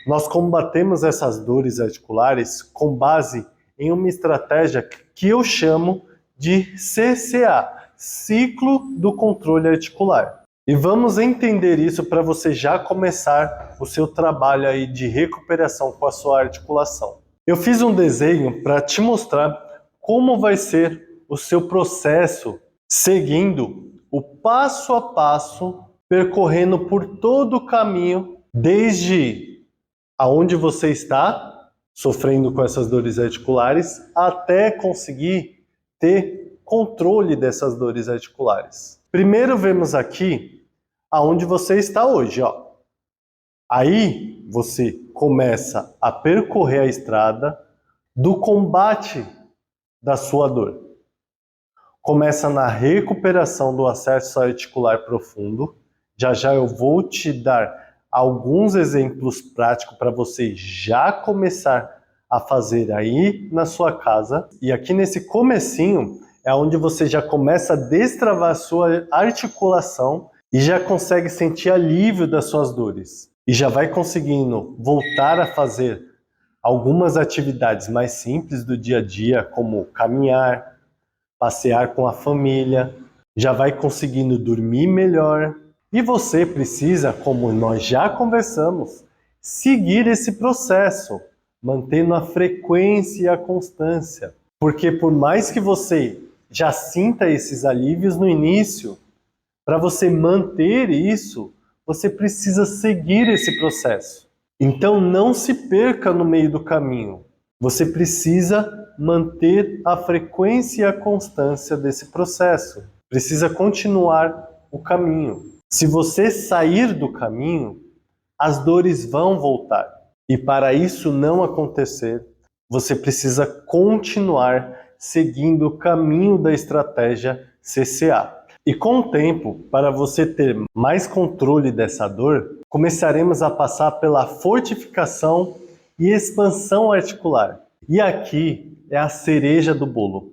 nós combatemos essas dores articulares com base em uma estratégia que eu chamo de CCA, Ciclo do Controle Articular. E vamos entender isso para você já começar o seu trabalho aí de recuperação com a sua articulação. Eu fiz um desenho para te mostrar como vai ser o seu processo seguindo o passo a passo, percorrendo por todo o caminho, desde aonde você está sofrendo com essas dores articulares, até conseguir ter controle dessas dores articulares. Primeiro vemos aqui aonde você está hoje, ó. Aí você começa a percorrer a estrada do combate da sua dor. Começa na recuperação do acesso articular profundo. Já já eu vou te dar alguns exemplos práticos para você já começar a fazer aí na sua casa. E aqui nesse comecinho é onde você já começa a destravar a sua articulação e já consegue sentir alívio das suas dores. E já vai conseguindo voltar a fazer algumas atividades mais simples do dia a dia, como caminhar, passear com a família, já vai conseguindo dormir melhor. E você precisa, como nós já conversamos, seguir esse processo, mantendo a frequência e a constância. Porque por mais que você já sinta esses alívios no início. Para você manter isso, você precisa seguir esse processo. Então não se perca no meio do caminho. Você precisa manter a frequência e a constância desse processo. Precisa continuar o caminho. Se você sair do caminho, as dores vão voltar. E para isso não acontecer, você precisa continuar seguindo o caminho da estratégia CCA. E com o tempo, para você ter mais controle dessa dor, começaremos a passar pela fortificação e expansão articular. E aqui é a cereja do bolo.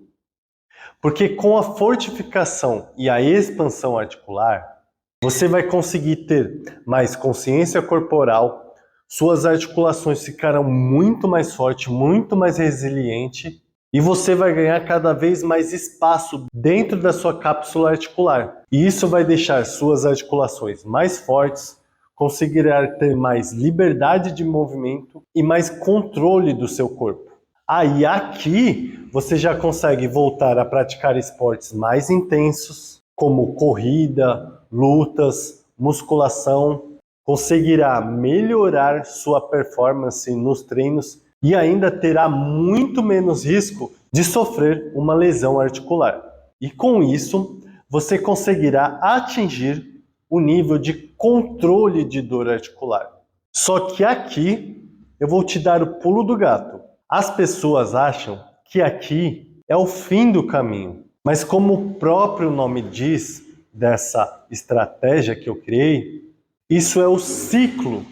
Porque com a fortificação e a expansão articular, você vai conseguir ter mais consciência corporal, suas articulações ficarão muito mais fortes, muito mais resilientes, e você vai ganhar cada vez mais espaço dentro da sua cápsula articular. E isso vai deixar suas articulações mais fortes, conseguirá ter mais liberdade de movimento e mais controle do seu corpo. Aí aqui você já consegue voltar a praticar esportes mais intensos, como corrida, lutas, musculação, conseguirá melhorar sua performance nos treinos e ainda terá muito menos risco de sofrer uma lesão articular. E com isso, você conseguirá atingir o nível de controle de dor articular. Só que aqui eu vou te dar o pulo do gato. As pessoas acham que aqui é o fim do caminho, mas como o próprio nome diz dessa estratégia que eu criei, isso é o ciclo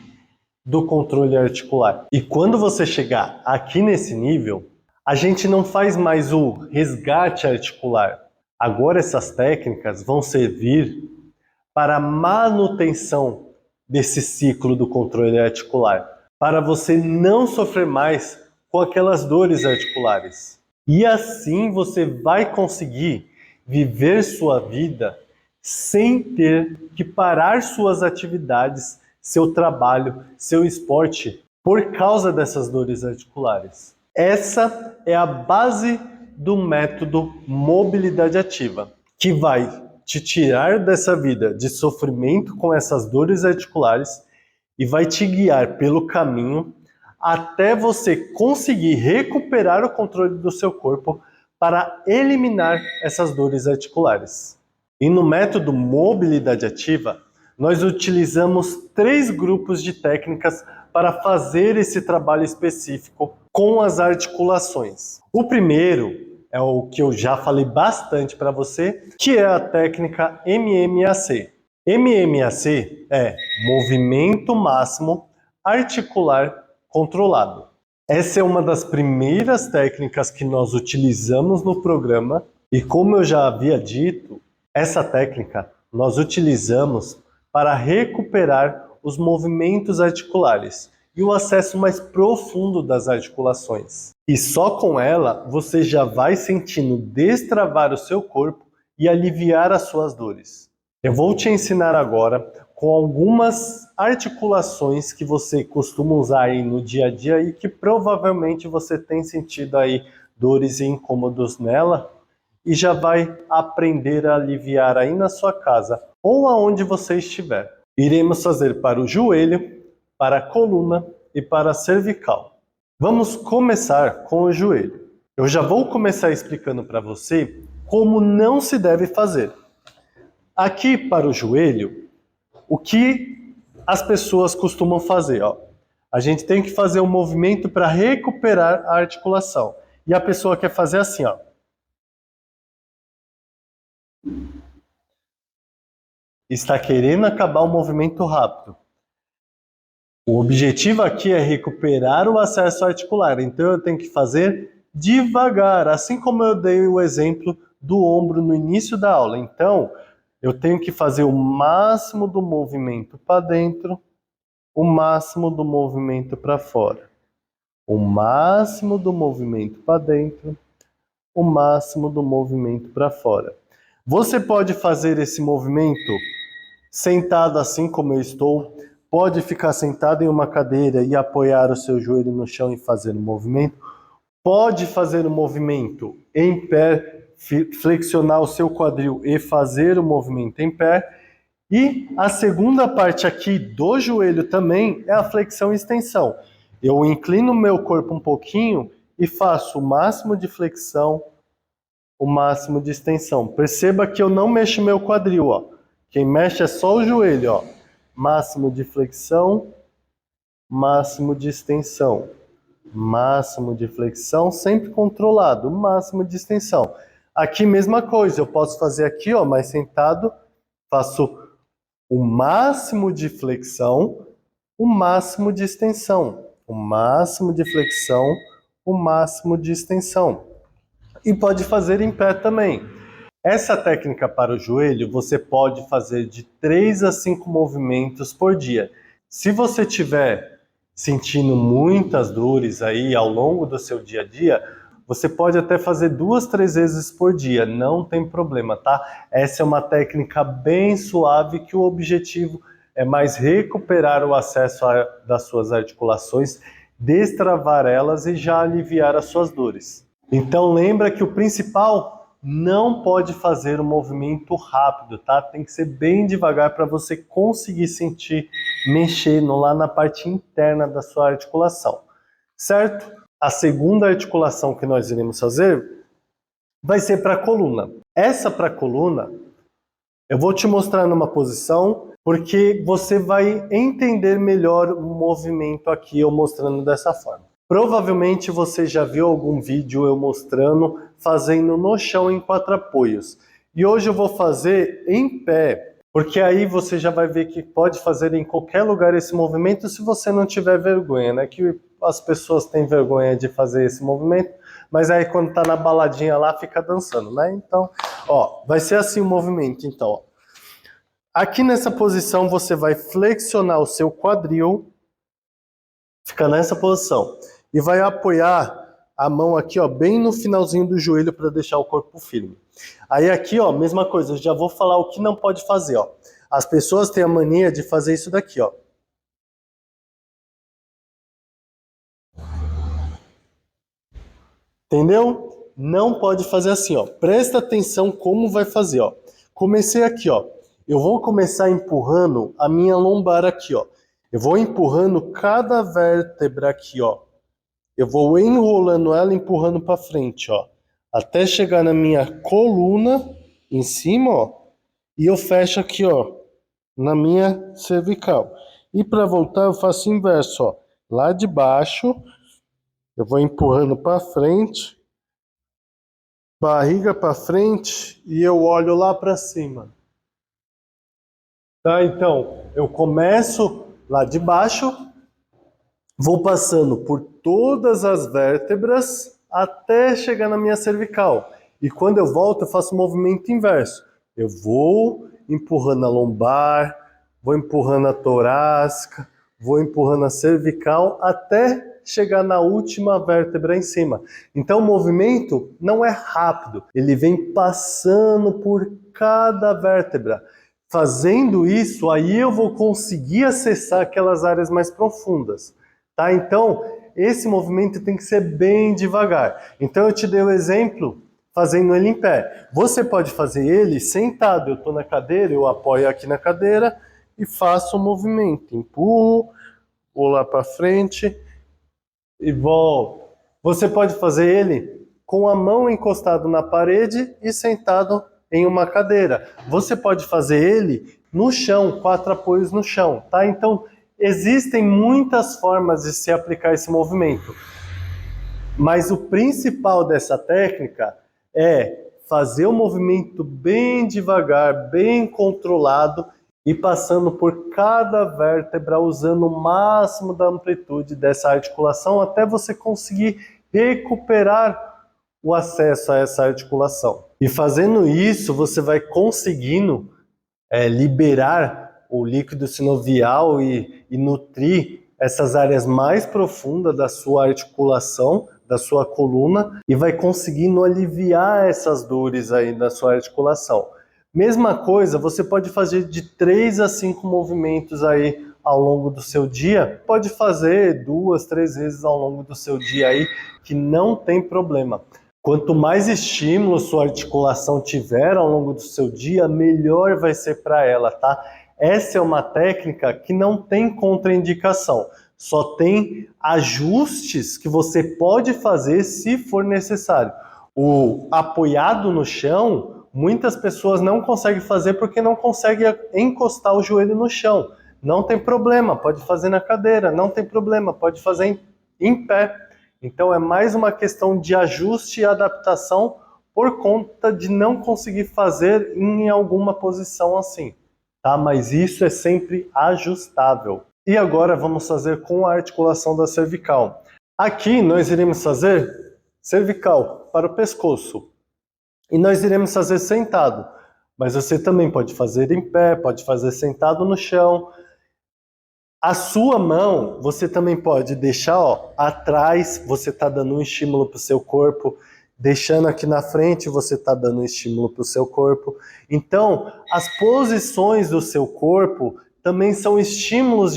do controle articular. E quando você chegar aqui nesse nível, a gente não faz mais o resgate articular. Agora essas técnicas vão servir para a manutenção desse ciclo do controle articular, para você não sofrer mais com aquelas dores articulares. E assim você vai conseguir viver sua vida sem ter que parar suas atividades, seu trabalho, seu esporte, por causa dessas dores articulares. Essa é a base do método mobilidade ativa, que vai te tirar dessa vida de sofrimento com essas dores articulares e vai te guiar pelo caminho até você conseguir recuperar o controle do seu corpo para eliminar essas dores articulares. E no método mobilidade ativa, nós utilizamos 3 grupos de técnicas para fazer esse trabalho específico com as articulações. O primeiro é o que eu já falei bastante para você, que é a técnica MMAC. MMAC é movimento máximo articular controlado. Essa é uma das primeiras técnicas que nós utilizamos no programa e, como eu já havia dito, essa técnica nós utilizamos para recuperar os movimentos articulares e o acesso mais profundo das articulações. E só com ela você já vai sentindo destravar o seu corpo e aliviar as suas dores. Eu vou te ensinar agora com algumas articulações que você costuma usar aí no dia a dia e que provavelmente você tem sentido aí dores e incômodos nela e já vai aprender a aliviar aí na sua casa ou aonde você estiver. Iremos fazer para o joelho, para a coluna e para a cervical. Vamos começar com o joelho. Eu já vou começar explicando para você como não se deve fazer. Aqui para o joelho, o que as pessoas costumam fazer? Ó? A gente tem que fazer um movimento para recuperar a articulação. E a pessoa quer fazer assim, ó. Está querendo acabar o movimento rápido. O objetivo aqui é recuperar o acesso articular, então eu tenho que fazer devagar, assim como eu dei o exemplo do ombro no início da aula. Então, eu tenho que fazer o máximo do movimento para dentro, o máximo do movimento para fora. O máximo do movimento para dentro, o máximo do movimento para fora. Você pode fazer esse movimento sentado assim como eu estou, pode ficar sentado em uma cadeira e apoiar o seu joelho no chão e fazer o movimento, pode fazer o movimento em pé flexionar o seu quadril e fazer o movimento em pé. E a segunda parte aqui do joelho também é a flexão e extensão. Eu inclino o meu corpo um pouquinho e faço o máximo de flexão, o máximo de extensão. Perceba que eu não mexo meu quadril, ó. Quem mexe é só o joelho, ó. Máximo de flexão, máximo de extensão. Máximo de flexão, sempre controlado, máximo de extensão. Aqui mesma coisa, eu posso fazer aqui, ó, mais sentado, faço o máximo de flexão, o máximo de extensão. O máximo de flexão, o máximo de extensão. E pode fazer em pé também. Essa técnica para o joelho você pode fazer de 3 a 5 movimentos por dia. Se você estiver sentindo muitas dores aí ao longo do seu dia a dia, você pode até fazer 2, 3 vezes por dia, não tem problema, tá? Essa é uma técnica bem suave que o objetivo é mais recuperar o acesso das suas articulações, destravar elas e já aliviar as suas dores. Então lembra que o principal, não pode fazer um movimento rápido, tá? Tem que ser bem devagar para você conseguir sentir, mexer lá na parte interna da sua articulação, certo? A segunda articulação que nós iremos fazer vai ser para a coluna. Essa para a coluna, eu vou te mostrar numa posição, porque você vai entender melhor o movimento aqui, eu mostrando dessa forma. Provavelmente você já viu algum vídeo eu mostrando, fazendo no chão em 4 apoios. E hoje eu vou fazer em pé, porque aí você já vai ver que pode fazer em qualquer lugar esse movimento se você não tiver vergonha, né? Que as pessoas têm vergonha de fazer esse movimento, mas aí quando tá na baladinha lá fica dançando, né? Então, ó, vai ser assim o movimento, então, ó. Aqui nessa posição você vai flexionar o seu quadril, fica nessa posição, e vai apoiar a mão aqui, ó, bem no finalzinho do joelho para deixar o corpo firme. Aí aqui, ó, mesma coisa, eu já vou falar o que não pode fazer, ó. As pessoas têm a mania de fazer isso daqui, ó. Entendeu? Não pode fazer assim, ó. Presta atenção como vai fazer, ó. Comecei aqui, ó. Eu vou começar empurrando a minha lombar aqui, ó. Eu vou empurrando cada vértebra aqui, ó. Eu vou enrolando ela, empurrando para frente, ó. Até chegar na minha coluna, em cima, ó. E eu fecho aqui, ó, na minha cervical. E para voltar eu faço o inverso, ó. Lá de baixo, eu vou empurrando para frente, barriga para frente e eu olho lá para cima. Tá? Então, eu começo lá de baixo, vou passando por todas as vértebras até chegar na minha cervical. E quando eu volto, eu faço o movimento inverso. Eu vou empurrando a lombar, vou empurrando a torácica, vou empurrando a cervical até chegar na última vértebra em cima. Então o movimento não é rápido, ele vem passando por cada vértebra. Fazendo isso, aí eu vou conseguir acessar aquelas áreas mais profundas. Tá? Então, esse movimento tem que ser bem devagar. Então, eu te dei o exemplo fazendo ele em pé. Você pode fazer ele sentado. Eu estou na cadeira, eu apoio aqui na cadeira e faço o movimento. Empurro, vou lá para frente e volto. Você pode fazer ele com a mão encostada na parede e sentado em uma cadeira. Você pode fazer ele no chão, 4 apoios no chão, tá? Então, existem muitas formas de se aplicar esse movimento, mas o principal dessa técnica é fazer o movimento bem devagar, bem controlado e passando por cada vértebra, usando o máximo da amplitude dessa articulação até você conseguir recuperar o acesso a essa articulação. E fazendo isso, você vai conseguindo liberar o líquido sinovial e nutrir essas áreas mais profundas da sua articulação, da sua coluna, e vai conseguindo aliviar essas dores aí da sua articulação. Mesma coisa, você pode fazer de 3 a 5 movimentos aí ao longo do seu dia. Pode fazer 2, 3 vezes ao longo do seu dia aí, que não tem problema. Quanto mais estímulo sua articulação tiver ao longo do seu dia, melhor vai ser para ela, tá? Essa é uma técnica que não tem contraindicação, só tem ajustes que você pode fazer se for necessário. O apoiado no chão, muitas pessoas não conseguem fazer porque não conseguem encostar o joelho no chão. Não tem problema, pode fazer na cadeira, não tem problema, pode fazer em pé. Então é mais uma questão de ajuste e adaptação por conta de não conseguir fazer em alguma posição assim, tá? Mas isso é sempre ajustável. E agora vamos fazer com a articulação da cervical. Aqui nós iremos fazer cervical para o pescoço. E nós iremos fazer sentado. Mas você também pode fazer em pé, pode fazer sentado no chão. A sua mão, você também pode deixar atrás, você está dando um estímulo para o seu corpo. Deixando aqui na frente, você está dando um estímulo para o seu corpo. Então, as posições do seu corpo também são estímulos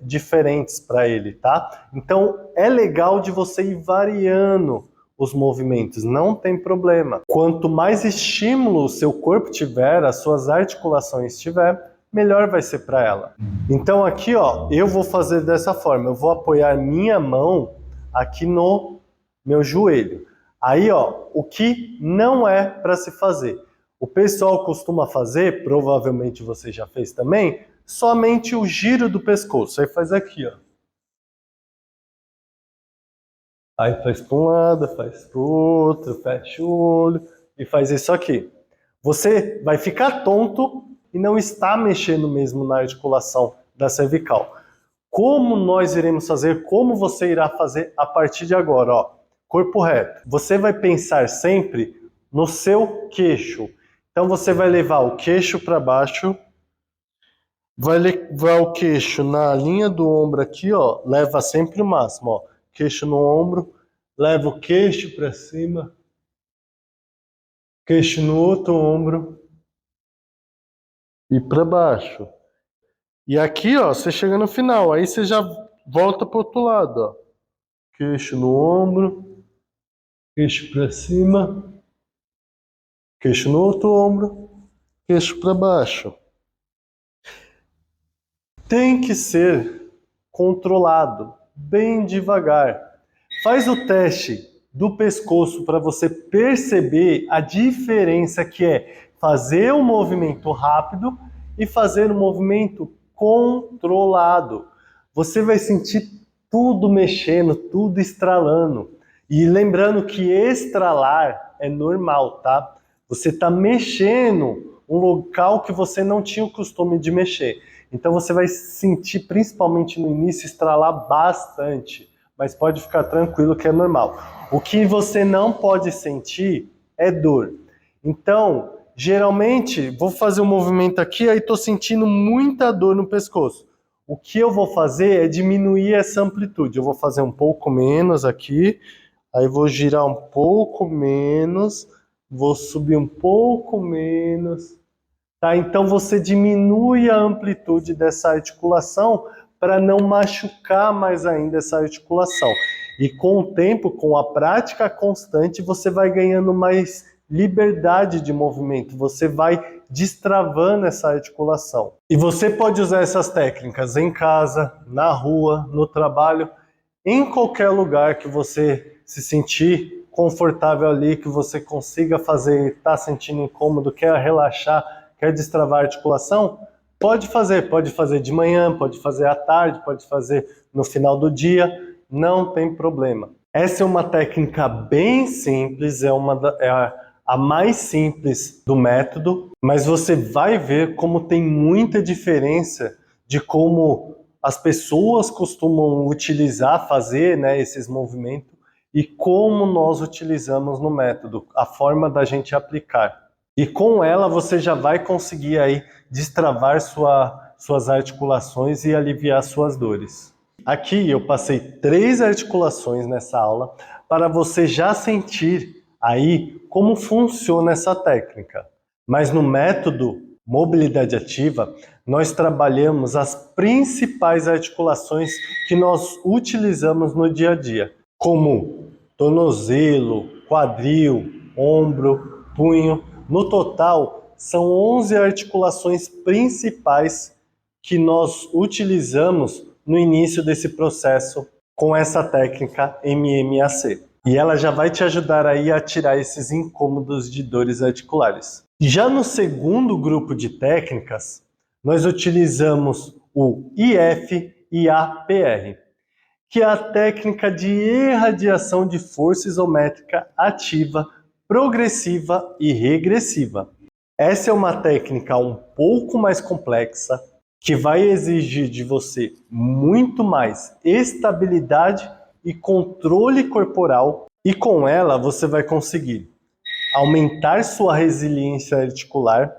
diferentes para ele, tá? Então, é legal de você ir variando os movimentos, não tem problema. Quanto mais estímulo o seu corpo tiver, as suas articulações tiver, melhor vai ser para ela. Então aqui, eu vou fazer dessa forma, eu vou apoiar minha mão aqui no meu joelho. Aí, o que não é para se fazer. O pessoal costuma fazer, provavelmente você já fez também, somente o giro do pescoço. Aí faz aqui, Aí faz para um lado, faz para o outro, fecha o olho e faz isso aqui. Você vai ficar tonto e não está mexendo mesmo na articulação da cervical. Como nós iremos fazer, como você irá fazer a partir de agora, corpo reto. Você vai pensar sempre no seu queixo. Então você vai levar o queixo para baixo, vai levar o queixo na linha do ombro aqui, leva sempre o máximo, queixo no ombro, leva o queixo para cima, queixo no outro ombro e para baixo. E aqui, você chega no final, aí você já volta para o outro lado, queixo no ombro, queixo para cima, queixo no outro ombro, queixo para baixo. Tem que ser controlado, bem devagar. Faz o teste do pescoço para você perceber a diferença que é fazer um movimento rápido e fazer um movimento controlado. Você vai sentir tudo mexendo, tudo estralando. E lembrando que estralar é normal, tá? Você está mexendo um local que você não tinha o costume de mexer. Então você vai sentir, principalmente no início, estralar bastante. Mas pode ficar tranquilo que é normal. O que você não pode sentir é dor. Então, geralmente, vou fazer um movimento aqui, aí estou sentindo muita dor no pescoço. O que eu vou fazer é diminuir essa amplitude. Eu vou fazer um pouco menos aqui, aí vou girar um pouco menos, vou subir um pouco menos. Tá? Então você diminui a amplitude dessa articulação para não machucar mais ainda essa articulação. E com o tempo, com a prática constante, você vai ganhando mais liberdade de movimento, você vai destravando essa articulação. E você pode usar essas técnicas em casa, na rua, no trabalho, em qualquer lugar que você se sentir confortável ali, que você consiga fazer, está sentindo incômodo, quer relaxar, quer destravar a articulação, pode fazer de manhã, pode fazer à tarde, pode fazer no final do dia, não tem problema. Essa é uma técnica bem simples, é a mais simples do método, mas você vai ver como tem muita diferença de como as pessoas costumam utilizar, fazer esses movimentos e como nós utilizamos no método, a forma da gente aplicar. E com ela você já vai conseguir aí destravar suas articulações e aliviar suas dores. Aqui eu passei 3 articulações nessa aula para você já sentir aí como funciona essa técnica. Mas no método mobilidade ativa, nós trabalhamos as principais articulações que nós utilizamos no dia a dia, como tornozelo, quadril, ombro, punho. No total, são 11 articulações principais que nós utilizamos no início desse processo com essa técnica MMAC. E ela já vai te ajudar aí a tirar esses incômodos de dores articulares. Já no segundo grupo de técnicas, nós utilizamos o IF e APR, que é a técnica de irradiação de força isométrica ativa, progressiva e regressiva. Essa é uma técnica um pouco mais complexa, que vai exigir de você muito mais estabilidade e controle corporal, e com ela você vai conseguir aumentar sua resiliência articular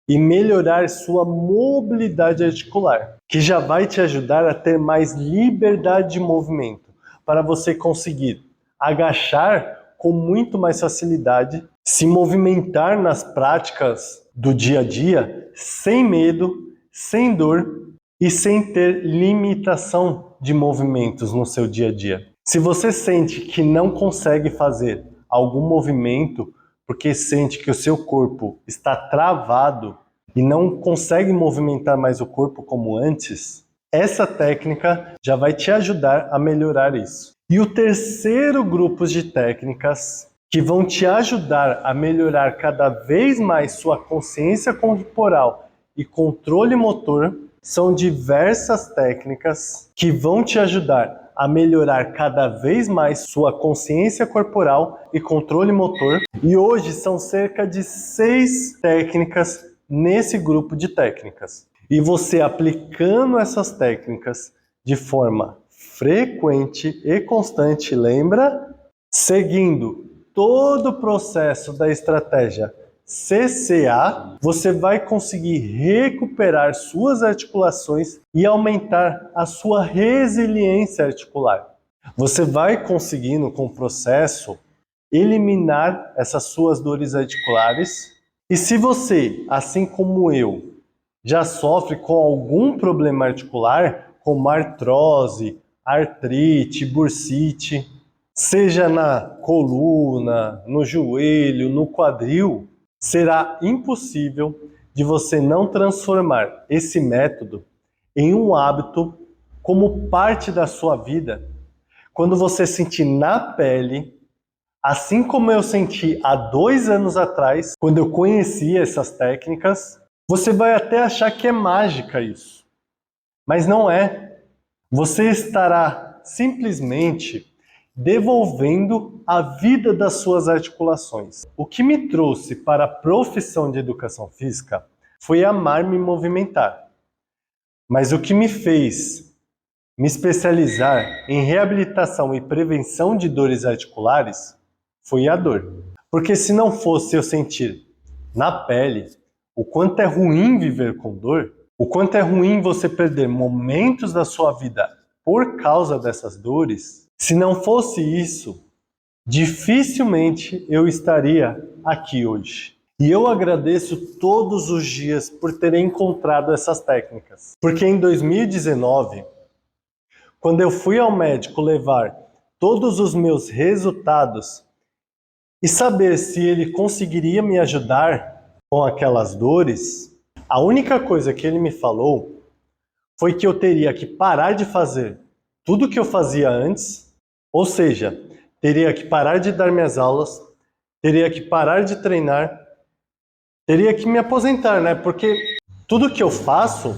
e melhorar sua mobilidade articular, que já vai te ajudar a ter mais liberdade de movimento, para você conseguir agachar com muito mais facilidade, se movimentar nas práticas do dia a dia sem medo, sem dor e sem ter limitação de movimentos no seu dia a dia. Se você sente que não consegue fazer algum movimento porque sente que o seu corpo está travado e não consegue movimentar mais o corpo como antes, essa técnica já vai te ajudar a melhorar isso. E o terceiro grupo de técnicas que vão te ajudar a melhorar cada vez mais sua consciência corporal e controle motor são diversas técnicas que vão te ajudar a melhorar cada vez mais sua consciência corporal e controle motor. E hoje são cerca de 6 técnicas nesse grupo de técnicas. E você aplicando essas técnicas de forma frequente e constante, lembra? Seguindo todo o processo da estratégia CCA, você vai conseguir recuperar suas articulações e aumentar a sua resiliência articular. Você vai conseguindo, com o processo, eliminar essas suas dores articulares. E se você, assim como eu, já sofre com algum problema articular, como artrose, artrite, bursite, seja na coluna, no joelho, no quadril, será impossível de você não transformar esse método em um hábito como parte da sua vida. Quando você sentir na pele, assim como eu senti há 2 anos atrás, quando eu conheci essas técnicas, você vai até achar que é mágica isso. Mas não é. Você estará simplesmente devolvendo a vida das suas articulações. O que me trouxe para a profissão de educação física foi amar me movimentar. Mas o que me fez me especializar em reabilitação e prevenção de dores articulares foi a dor. Porque se não fosse eu sentir na pele o quanto é ruim viver com dor, o quanto é ruim você perder momentos da sua vida por causa dessas dores, se não fosse isso, dificilmente eu estaria aqui hoje. E eu agradeço todos os dias por ter encontrado essas técnicas. Porque em 2019, quando eu fui ao médico levar todos os meus resultados e saber se ele conseguiria me ajudar com aquelas dores, a única coisa que ele me falou foi que eu teria que parar de fazer tudo o que eu fazia antes, ou seja, teria que parar de dar minhas aulas, teria que parar de treinar, teria que me aposentar, né? Porque tudo que eu faço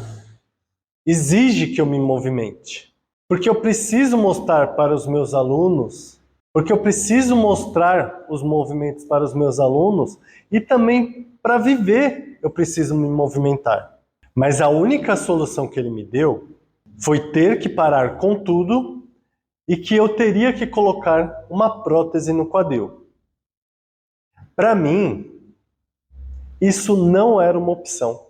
exige que eu me movimente. Porque eu preciso mostrar para os meus alunos, porque eu preciso mostrar os movimentos para os meus alunos e também para viver eu preciso me movimentar. Mas a única solução que ele me deu foi ter que parar com tudo e que eu teria que colocar uma prótese no quadril. Para mim, isso não era uma opção.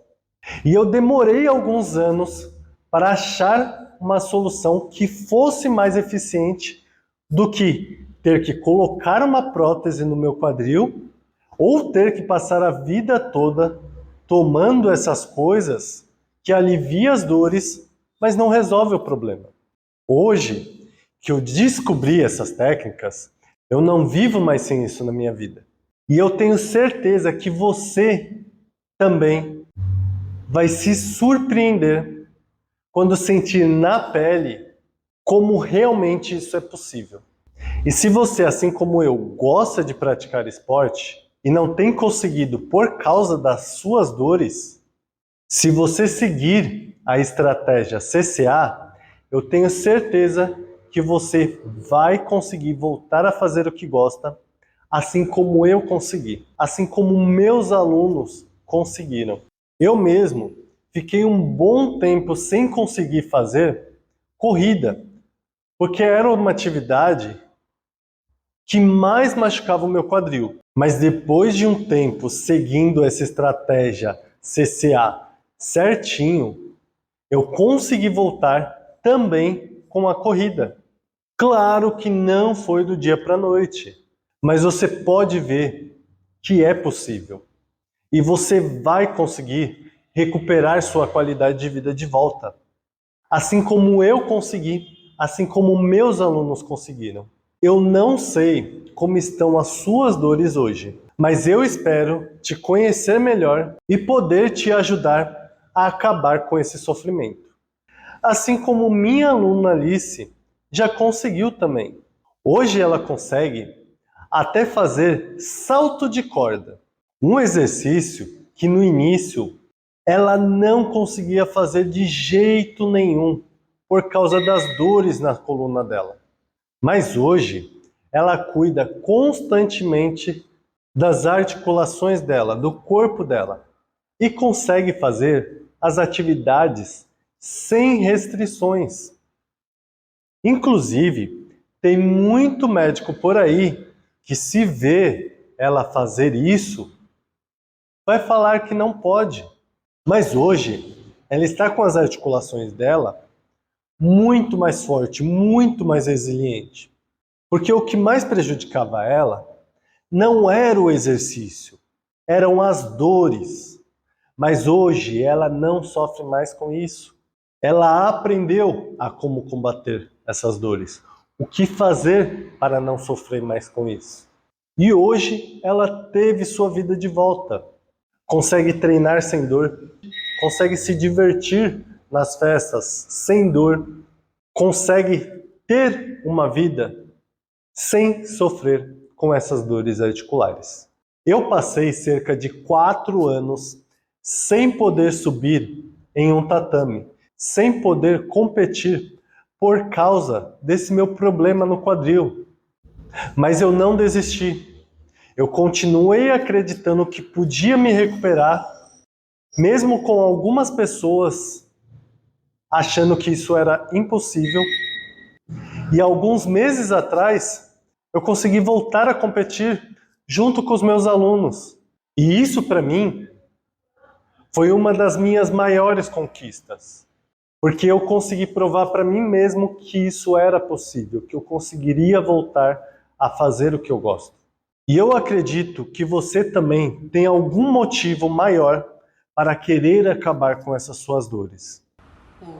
E eu demorei alguns anos para achar uma solução que fosse mais eficiente do que ter que colocar uma prótese no meu quadril ou ter que passar a vida toda tomando essas coisas que alivia as dores, mas não resolve o problema. Hoje, que eu descobri essas técnicas, Eu não vivo mais sem isso na minha vida. E eu tenho certeza que você também vai se surpreender quando sentir na pele como realmente isso é possível. E se você, assim como eu, gosta de praticar esporte e não tem conseguido por causa das suas dores, se você seguir a estratégia CCA, eu tenho certeza que você vai conseguir voltar a fazer o que gosta, assim como eu consegui, assim como meus alunos conseguiram. Eu mesmo fiquei um bom tempo sem conseguir fazer corrida, porque era uma atividade que mais machucava o meu quadril. Mas depois de um tempo seguindo essa estratégia CCA certinho, eu consegui voltar também com a corrida. Claro que não foi do dia para a noite, mas você pode ver que é possível. E você vai conseguir recuperar sua qualidade de vida de volta. Assim como eu consegui, assim como meus alunos conseguiram. Eu não sei como estão as suas dores hoje, mas eu espero te conhecer melhor e poder te ajudar a acabar com esse sofrimento. Assim como minha aluna Alice já conseguiu também. Hoje ela consegue até fazer salto de corda, um exercício que no início ela não conseguia fazer de jeito nenhum por causa das dores na coluna dela. Mas hoje ela cuida constantemente das articulações dela, do corpo dela e consegue fazer as atividades sem restrições. Inclusive, tem muito médico por aí que, se vê ela fazer isso, vai falar que não pode. Mas hoje ela está com as articulações dela muito mais forte, muito mais resiliente. Porque o que mais prejudicava ela não era o exercício, eram as dores. Mas hoje ela não sofre mais com isso. Ela aprendeu a como combater essas dores, o que fazer para não sofrer mais com isso. E hoje ela teve sua vida de volta. Consegue treinar sem dor, consegue se divertir nas festas sem dor, consegue ter uma vida sem sofrer com essas dores articulares. Eu passei cerca de 4 anos sem poder subir em um tatame, sem poder competir por causa desse meu problema no quadril. Mas eu não desisti. Eu continuei acreditando que podia me recuperar, mesmo com algumas pessoas achando que isso era impossível. E alguns meses atrás, eu consegui voltar a competir junto com os meus alunos. E isso, para mim, foi uma das minhas maiores conquistas. Porque eu consegui provar para mim mesmo que isso era possível, que eu conseguiria voltar a fazer o que eu gosto. E eu acredito que você também tem algum motivo maior para querer acabar com essas suas dores.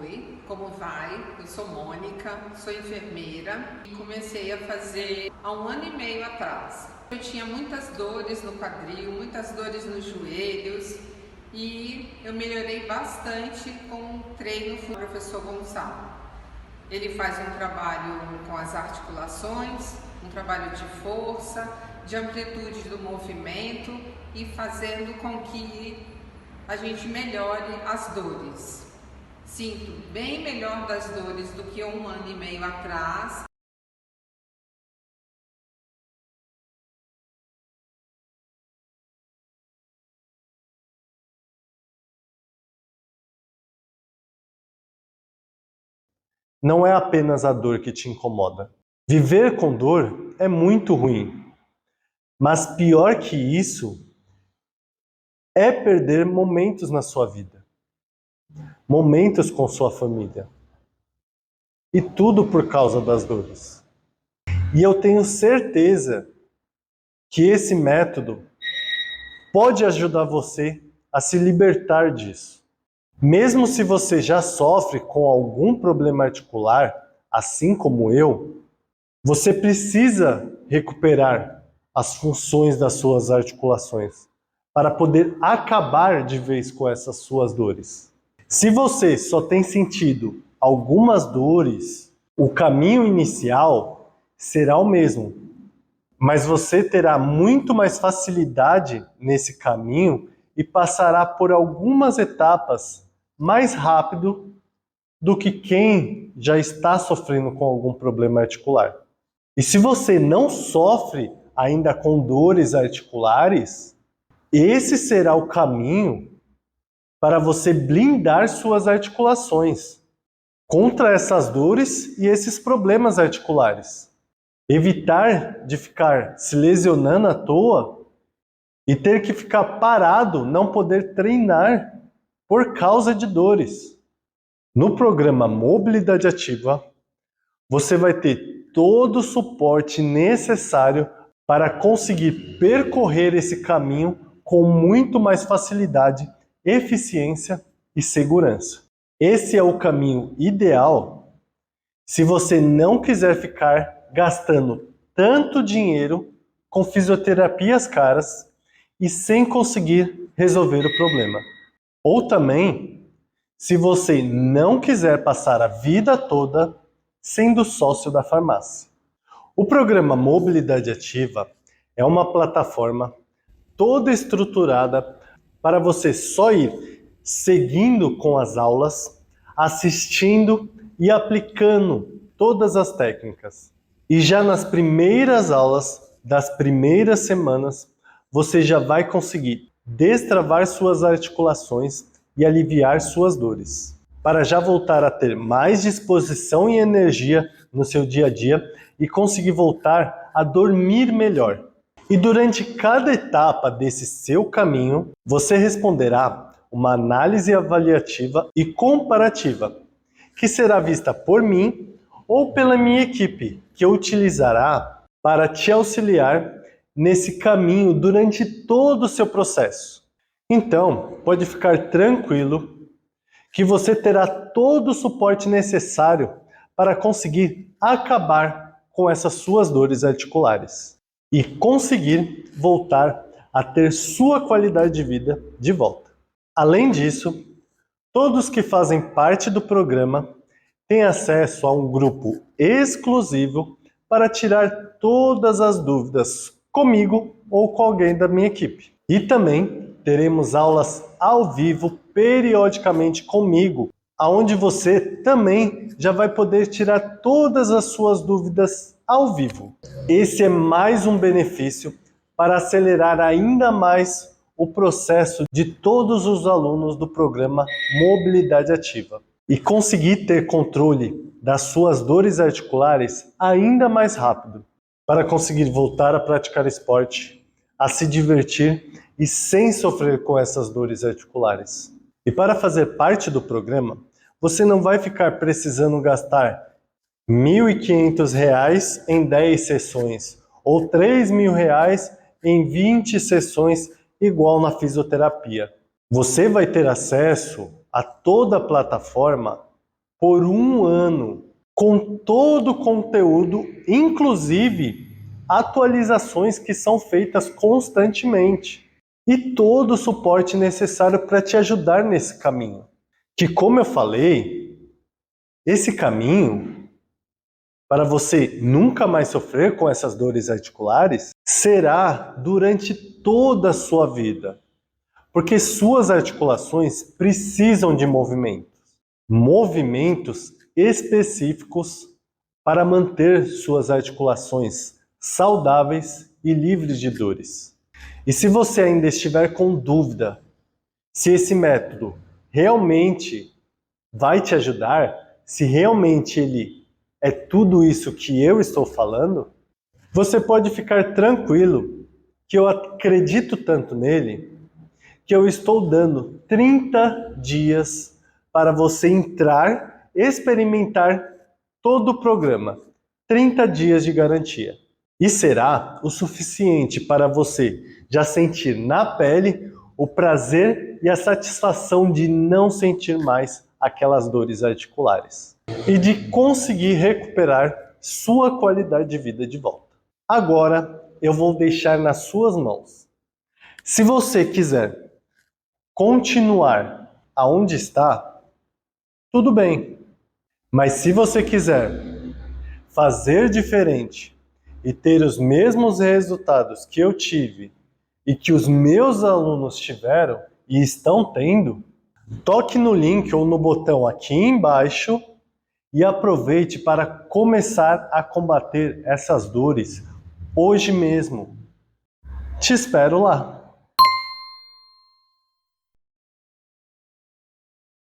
Oi, como vai? Eu sou Mônica, sou enfermeira e comecei a fazer há 1 ano e meio atrás. Eu tinha muitas dores no quadril, muitas dores nos joelhos e eu melhorei bastante com o treino do professor Gonçalo. Ele faz um trabalho com as articulações, um trabalho de força, de amplitude do movimento e fazendo com que a gente melhore as dores. Sinto bem melhor das dores do que 1 ano e meio atrás. Não é apenas a dor que te incomoda. Viver com dor é muito ruim. Mas pior que isso é perder momentos na sua vida. Momentos com sua família. E tudo por causa das dores. E eu tenho certeza que esse método pode ajudar você a se libertar disso. Mesmo se você já sofre com algum problema articular, assim como eu, Você precisa recuperar as funções das suas articulações para poder acabar de vez com essas suas dores. Se você só tem sentido algumas dores, o caminho inicial será o mesmo, mas você terá muito mais facilidade nesse caminho e passará por algumas etapas mais rápido do que quem já está sofrendo com algum problema articular. E se você não sofre ainda com dores articulares, esse será o caminho para você blindar suas articulações contra essas dores e esses problemas articulares. Evitar de ficar se lesionando à toa e ter que ficar parado, não poder treinar por causa de dores. No programa Mobilidade Ativa, você vai ter todo o suporte necessário para conseguir percorrer esse caminho com muito mais facilidade, eficiência e segurança. Esse é o caminho ideal se você não quiser ficar gastando tanto dinheiro com fisioterapias caras e sem conseguir resolver o problema. Ou também, se você não quiser passar a vida toda sendo sócio da farmácia. O programa Mobilidade Ativa é uma plataforma toda estruturada para você só ir seguindo com as aulas, assistindo e aplicando todas as técnicas. E já nas primeiras aulas das primeiras semanas, você já vai conseguir destravar suas articulações e aliviar suas dores, para já voltar a ter mais disposição e energia no seu dia a dia e conseguir voltar a dormir melhor. E durante cada etapa desse seu caminho, você responderá uma análise avaliativa e comparativa, que será vista por mim ou pela minha equipe, que utilizará para te auxiliar nesse caminho durante todo o seu processo. Então, pode ficar tranquilo que você terá todo o suporte necessário para conseguir acabar com essas suas dores articulares e conseguir voltar a ter sua qualidade de vida de volta. Além disso, todos que fazem parte do programa têm acesso a um grupo exclusivo para tirar todas as dúvidas comigo ou com alguém da minha equipe. E também teremos aulas ao vivo periodicamente comigo, aonde você também já vai poder tirar todas as suas dúvidas ao vivo. Esse é mais um benefício para acelerar ainda mais o processo de todos os alunos do programa Mobilidade Ativa e conseguir ter controle das suas dores articulares ainda mais rápido, para conseguir voltar a praticar esporte, a se divertir e sem sofrer com essas dores articulares. E para fazer parte do programa, você não vai ficar precisando gastar R$ 1.500 em 10 sessões ou R$ 3.000 em 20 sessões igual na fisioterapia. Você vai ter acesso a toda a plataforma por 1 ano, com todo o conteúdo, inclusive atualizações que são feitas constantemente e todo o suporte necessário para te ajudar nesse caminho. Que, como eu falei, esse caminho, para você nunca mais sofrer com essas dores articulares, será durante toda a sua vida. Porque suas articulações precisam de movimentos específicos para manter suas articulações saudáveis e livres de dores. E se você ainda estiver com dúvida se esse método realmente vai te ajudar, se realmente ele é tudo isso que eu estou falando, você pode ficar tranquilo que eu acredito tanto nele que eu estou dando 30 dias para você entrar, experimentar todo o programa. 30 dias de garantia. E será o suficiente para você já sentir na pele o prazer e a satisfação de não sentir mais aquelas dores articulares. E de conseguir recuperar sua qualidade de vida de volta. Agora eu vou deixar nas suas mãos. Se você quiser continuar aonde está, tudo bem. Mas se você quiser fazer diferente e ter os mesmos resultados que eu tive e que os meus alunos tiveram e estão tendo, toque no link ou no botão aqui embaixo e aproveite para começar a combater essas dores hoje mesmo. Te espero lá!